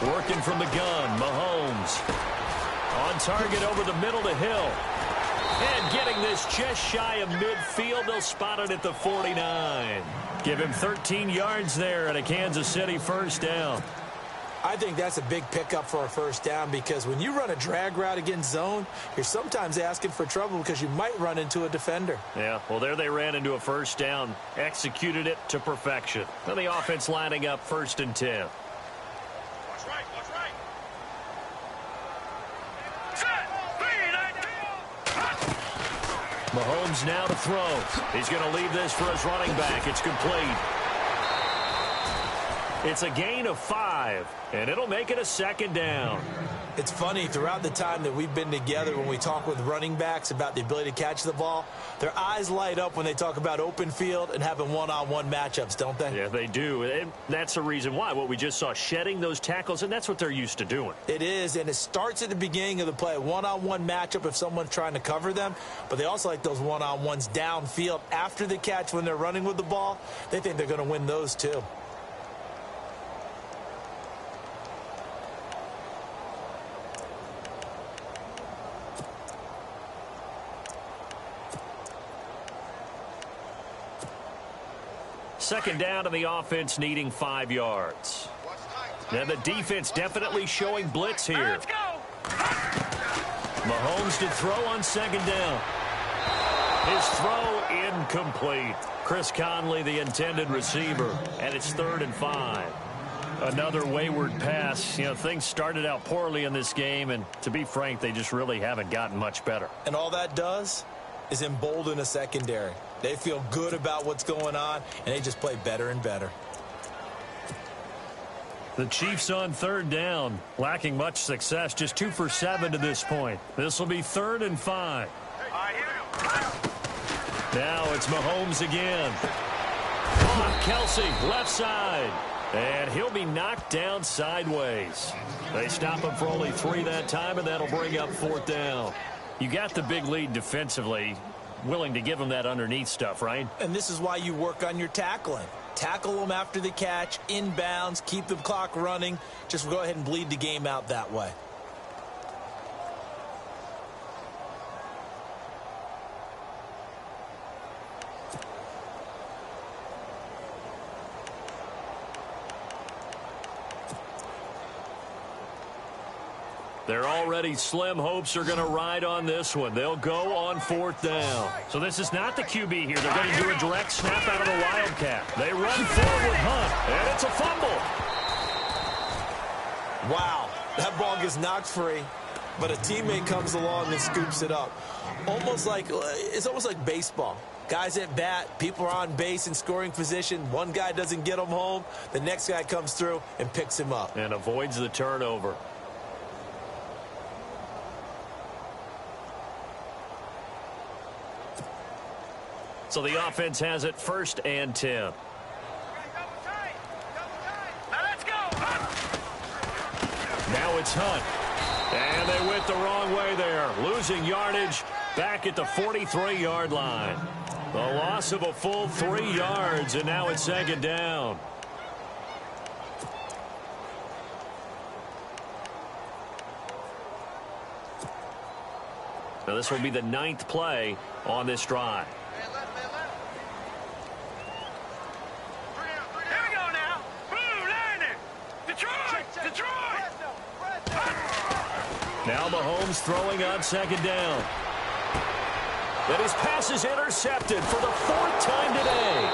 Working from the gun, Mahomes. On target over the middle to Hill. And getting this just shy of midfield, they'll spot it at the 49. Give him 13 yards there and a Kansas City first down. I think that's a big pickup for a first down because when you run a drag route against zone, you're sometimes asking for trouble because you might run into a defender. Yeah, well, there they ran into a first down, executed it to perfection. Now the offense lining up 1st and 10. Mahomes now to throw. He's going to leave this for his running back. It's complete. It's a gain of 5, and it'll make it a 2nd down. It's funny, throughout the time that we've been together, when we talk with running backs about the ability to catch the ball, their eyes light up when they talk about open field and having one-on-one matchups, don't they? Yeah, they do. And that's the reason why. What we just saw, shedding those tackles, and that's what they're used to doing. It is, and it starts at the beginning of the play. One-on-one matchup if someone's trying to cover them, but they also like those one-on-ones downfield after the catch when they're running with the ball. They think they're going to win those too. Second down, and the offense needing 5 yards. Now the defense definitely showing blitz here. Let's go. Mahomes to throw on second down. His throw incomplete. Chris Conley, the intended receiver, and it's 3rd and 5. Another wayward pass. You know, things started out poorly in this game, and to be frank, they just really haven't gotten much better. And all that does is embolden a secondary. They feel good about what's going on, and they just play better and better. The Chiefs on third down, lacking much success, just 2 for 7 to this point. This will be 3rd and 5. Now it's Mahomes again. Off Kelsey, left side. And he'll be knocked down sideways. They stop him for only 3 that time, and that'll bring up 4th down. You got the big lead defensively. Willing to give him that underneath stuff, right? And this is why you work on your tackling. Tackle them after the catch, inbounds, keep the clock running. Just go ahead and bleed the game out that way. Their already slim hopes are going to ride on this one. They'll go on 4th down. So this is not the QB here. They're going to do a direct snap out of the Wildcat. They run forward, Hunt, and it's a fumble. Wow, that ball gets knocked free, but a teammate comes along and scoops it up. It's almost like baseball. Guys at bat, people are on base in scoring position. One guy doesn't get him home. The next guy comes through and picks him up. And avoids the turnover. So the offense has it 1st and 10. Now let's go. Now it's Hunt. And they went the wrong way there. Losing yardage back at the 43-yard line. The loss of a full 3 yards, and now it's 2nd down. Now this will be the 9th play on this drive. Now Mahomes throwing on 2nd down. And his pass is intercepted for the 4th time today.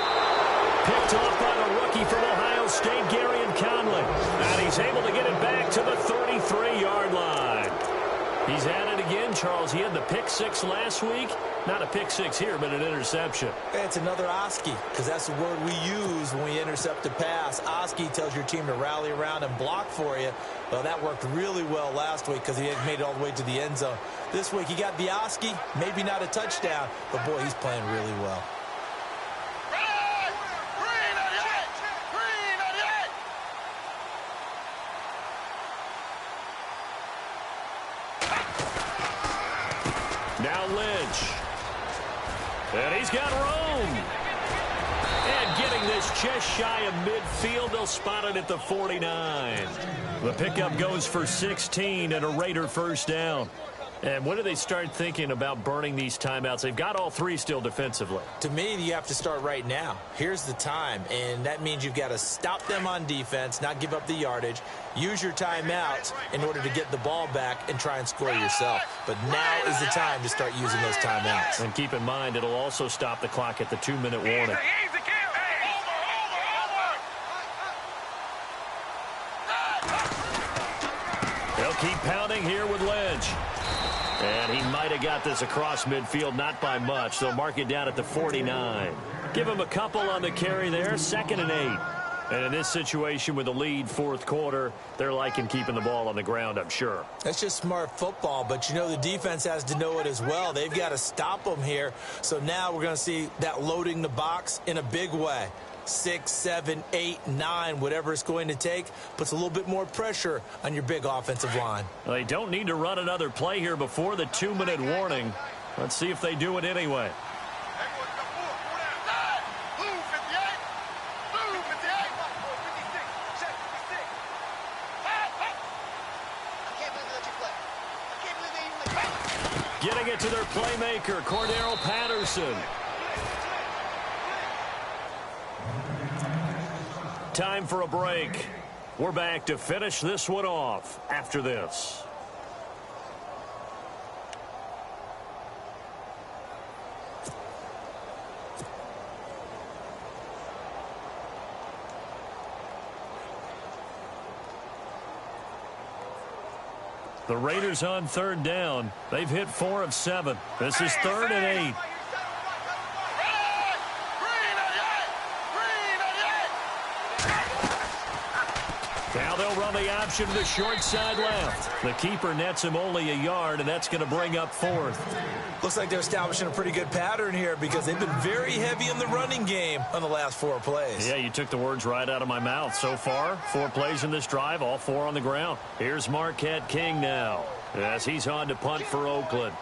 Picked off by the rookie from Ohio State, Garyon Conley. And he's able to get it back to the 33-yard line. He's at it again, Charles. He had the pick 6 last week. Not a pick 6 here, but an interception. It's another Oski, because that's the word we use when we intercept a pass. Oski tells your team to rally around and block for you. Well, that worked really well last week because he had made it all the way to the end zone. This week he got the Oski, maybe not a touchdown, but boy, he's playing really well. Now Lynch. And he's got room. And getting this just shy of midfield, they'll spot it at the 49. The pickup goes for 16 and a Raider 1st down. And when do they start thinking about burning these timeouts? They've got all 3 still defensively. To me, you have to start right now. Here's the time, and that means you've got to stop them on defense, not give up the yardage, use your timeouts in order to get the ball back and try and score yourself. But now is the time to start using those timeouts. And keep in mind, it'll also stop the clock at the 2-minute warning. They'll keep pounding here with Lynch. And he might have got this across midfield, not by much. They'll mark it down at the 49. Give him a couple on the carry there, 2nd and 8. And in this situation with the lead 4th quarter, they're liking keeping the ball on the ground, I'm sure. That's just smart football, but you know the defense has to know it as well. They've got to stop them here. So now we're going to see that loading the box in a big way. 6, 7, 8, 9, whatever it's going to take, puts a little bit more pressure on your big offensive line. Well, they don't need to run another play here before the 2-minute warning. Let's see if they do it anyway. Getting it to their playmaker, Cordero Patterson. Time for a break. We're back to finish this one off after this. The Raiders on 3rd down. They've hit 4 of 7. This is 3rd and 8. Now they'll run the option to the short side left. The keeper nets him only a yard, and that's going to bring up 4th. Looks like they're establishing a pretty good pattern here because they've been very heavy in the running game on the last 4 plays. Yeah, you took the words right out of my mouth. So far, 4 plays in this drive, all 4 on the ground. Here's Marquette King now as he's on to punt for Oakland.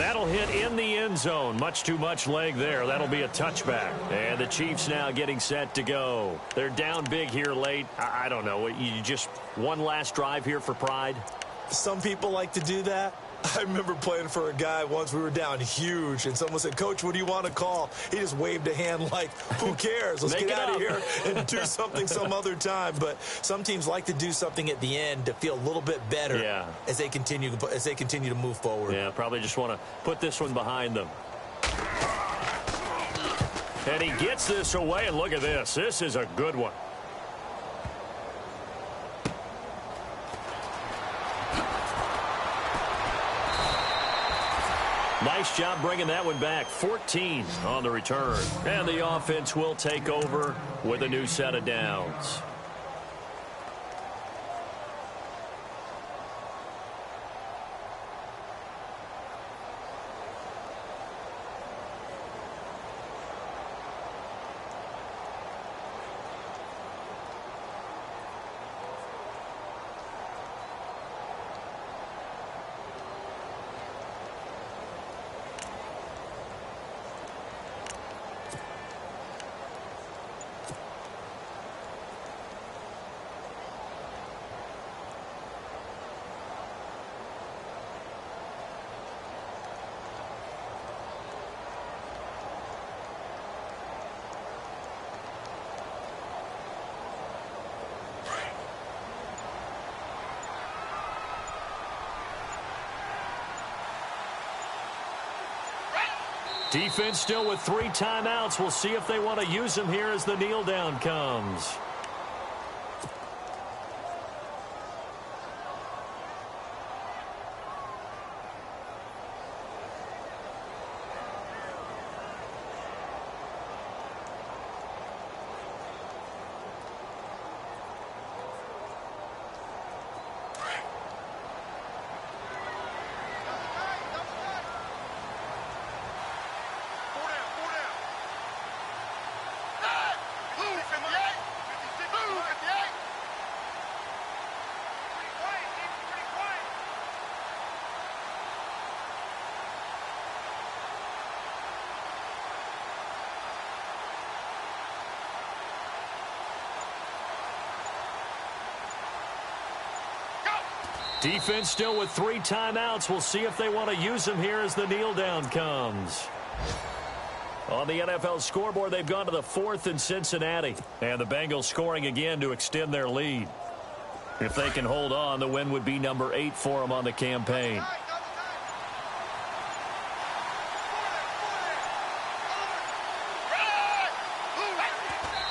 That'll hit in the end zone. Much too much leg there. That'll be a touchback. And the Chiefs now getting set to go. They're down big here late. I don't know. You just one last drive here for pride? Some people like to do that. I remember playing for a guy once. We were down huge, and someone said, "Coach, what do you want to call?" He just waved a hand like, "Who cares? Let's get out of here and do something some other time." But some teams like to do something at the end to feel a little bit better as they continue to move forward. Yeah, probably just want to put this one behind them. And he gets this away, and look at this. This is a good one. Nice job bringing that one back. 14 on the return. And the offense will take over with a new set of downs. Defense still with 3 timeouts. We'll see if they want to use them here as the kneel down comes. Defense still with 3 timeouts. We'll see if they want to use them here as the kneel down comes. On the NFL scoreboard, they've gone to the 4th in Cincinnati. And the Bengals scoring again to extend their lead. If they can hold on, the win would be number 8 for them on the campaign.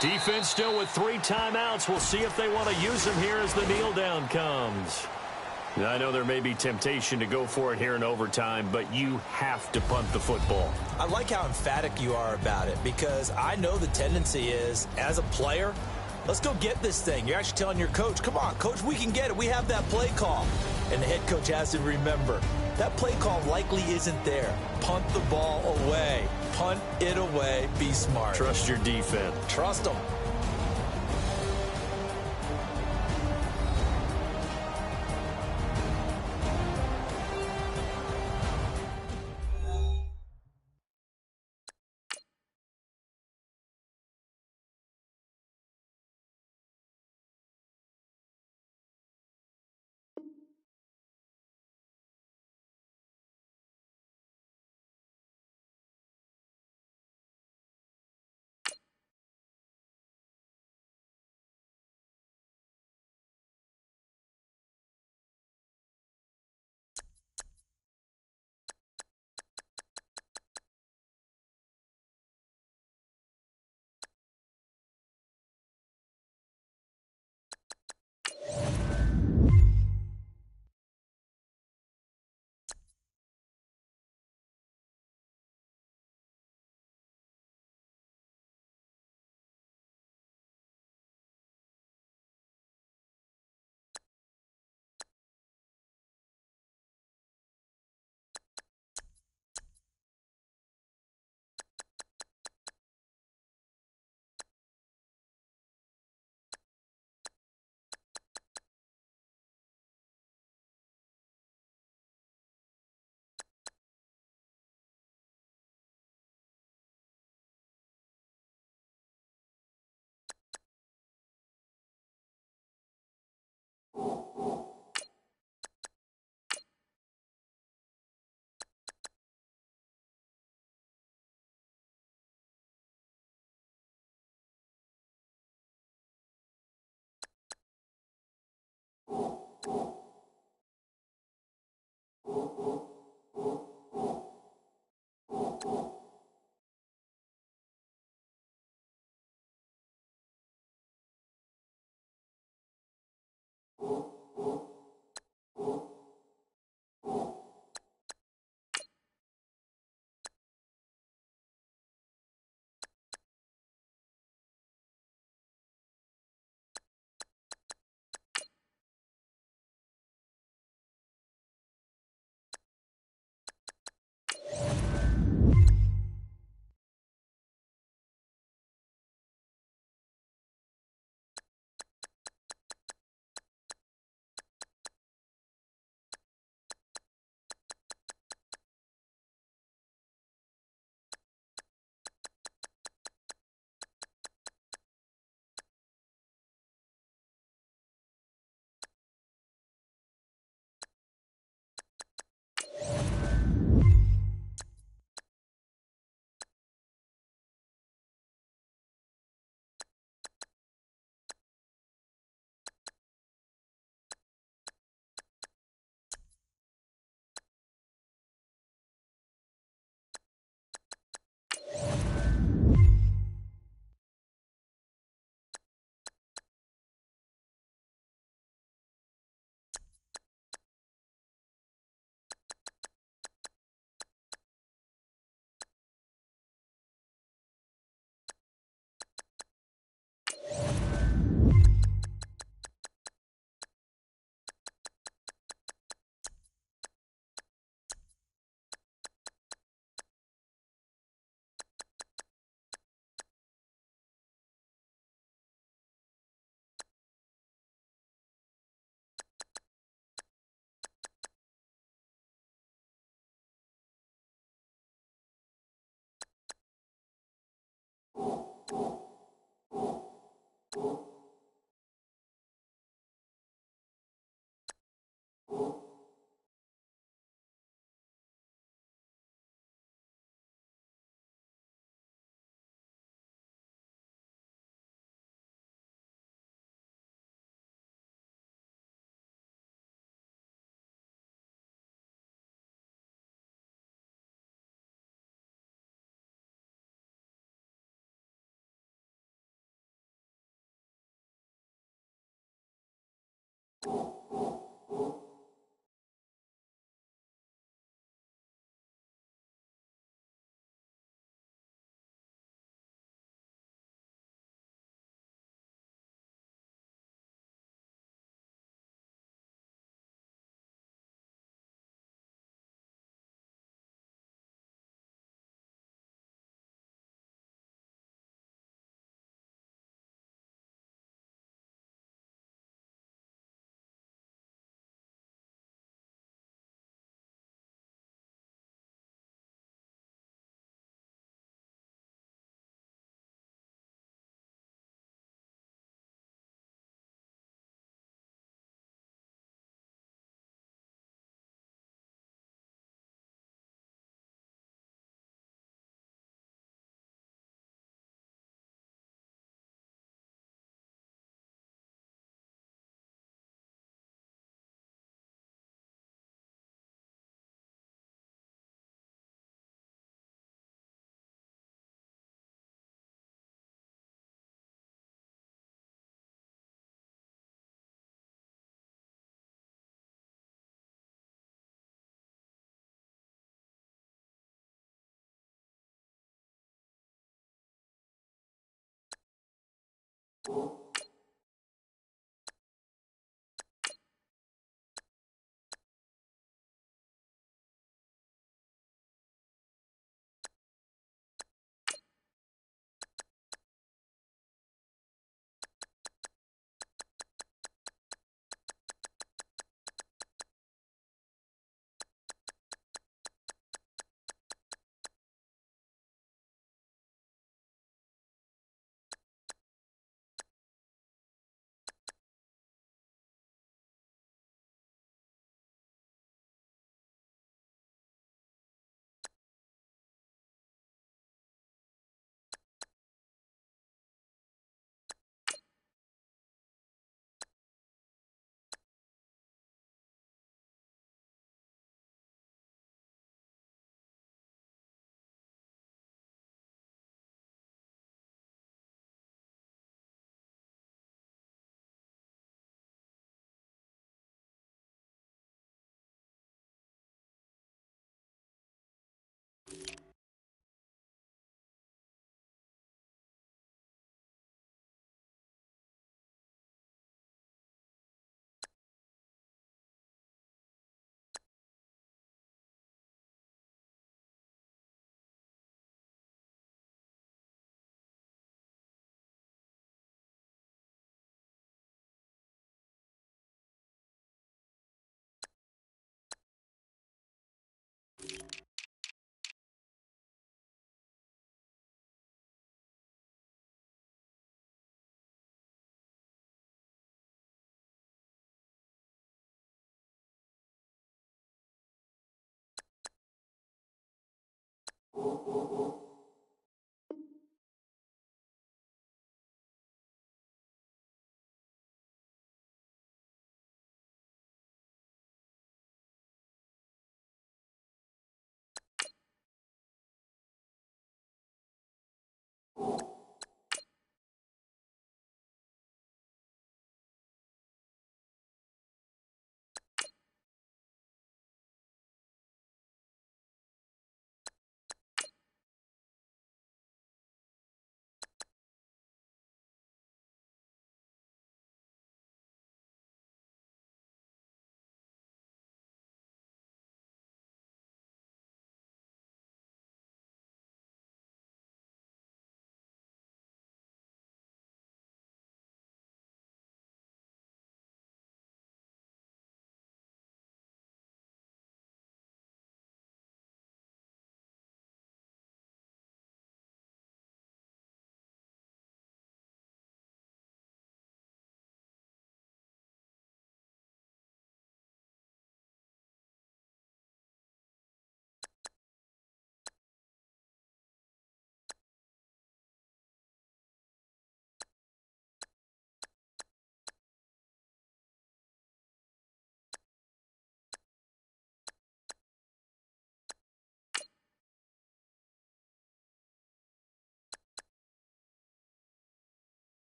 Defense still with 3 timeouts. We'll see if they want to use them here as the kneel down comes. I know there may be temptation to go for it here in overtime, but you have to punt the football. I like how emphatic you are about it, because I know the tendency is, as a player, let's go get this thing. You're actually telling your coach, come on, coach, we can get it. We have that play call. And the head coach has to remember, that play call likely isn't there. Punt the ball away. Punt it away. Be smart. Trust your defense. Trust them.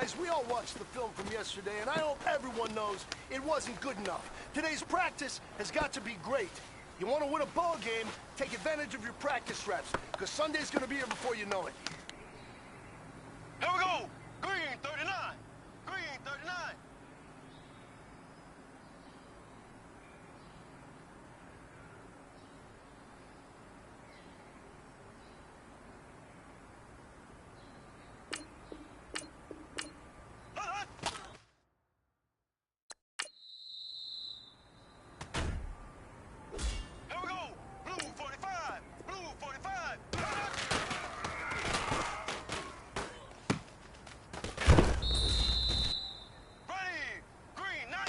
Guys, we all watched the film from yesterday, and I hope everyone knows it wasn't good enough. Today's practice has got to be great. You want to win a ball game, take advantage of your practice reps, because Sunday's going to be here before you know it. Here we go. Green 39. Green 39. Here we go. Blue 45. Blue 45. Ready. Green 9.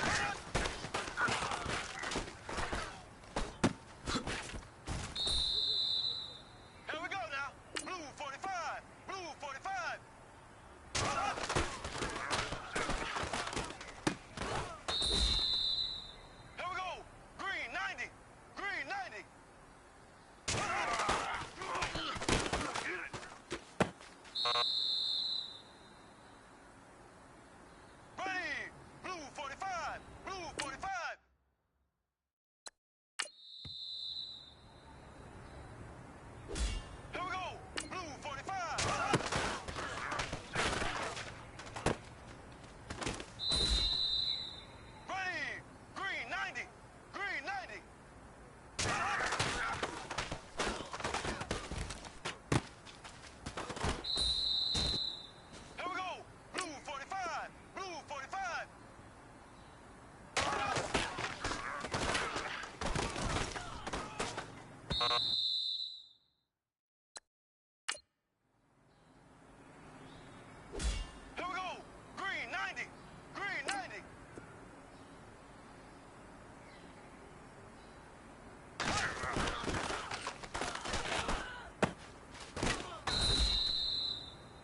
Here we go now. Blue 45. Blue 45. Here we go. Green 90. Green 90. Ready. Blue 45. Blue 45. Here we go. Blue 45. Ready. Green 90. Green 90. Here we go. Blue 45. Blue 45. Here we go. Green 90. Green 90.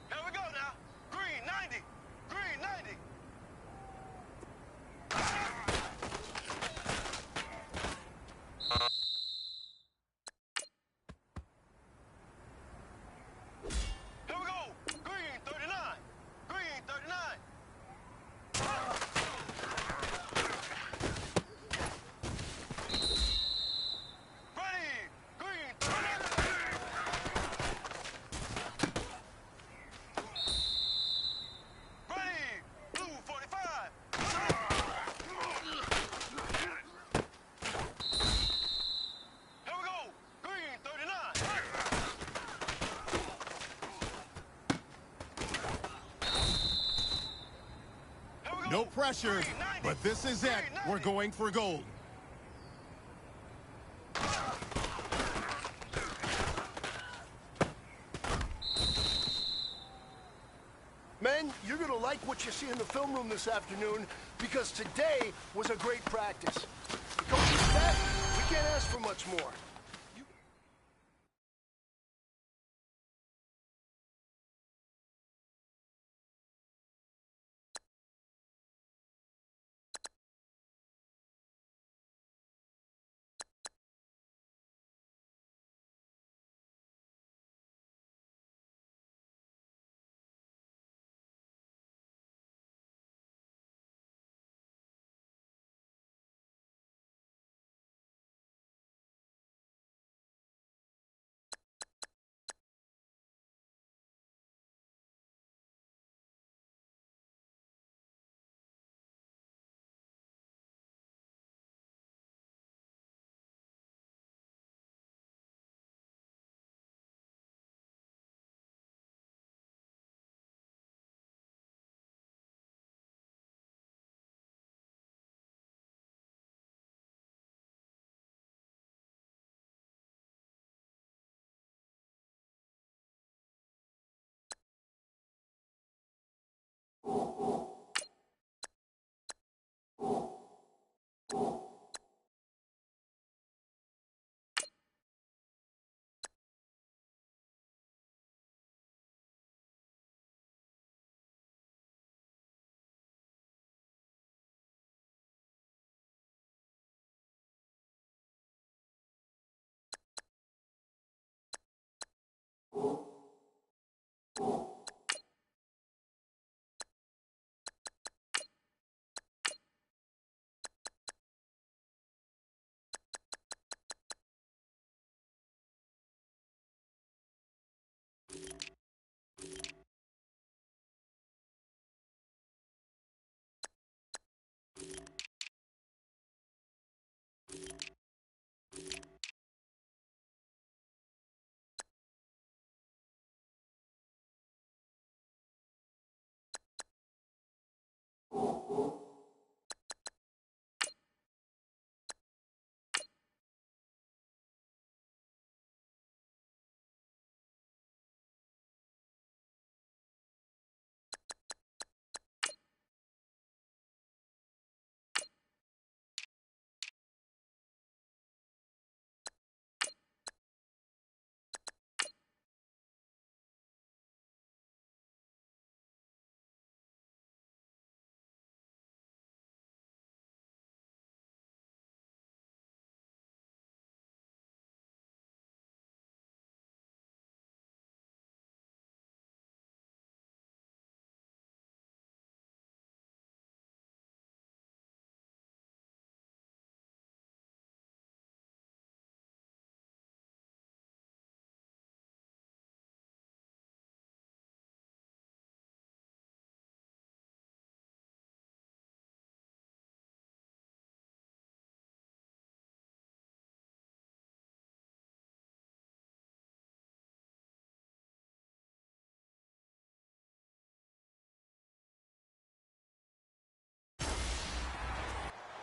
Here we go now. Green 90. Green 90. Here we go. Green 39. Green 39. Ready. Green 39. Ready. Blue 45. Here we go. Green 39. Here we go. No pressure, Green 90. but this is it. Green 90. We're going for gold. Men, you're going to like what you see in the film room this afternoon, because today was a great practice. The coach said we can't ask for much more.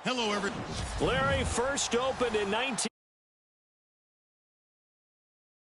Hello, everyone. Larry first opened in 19...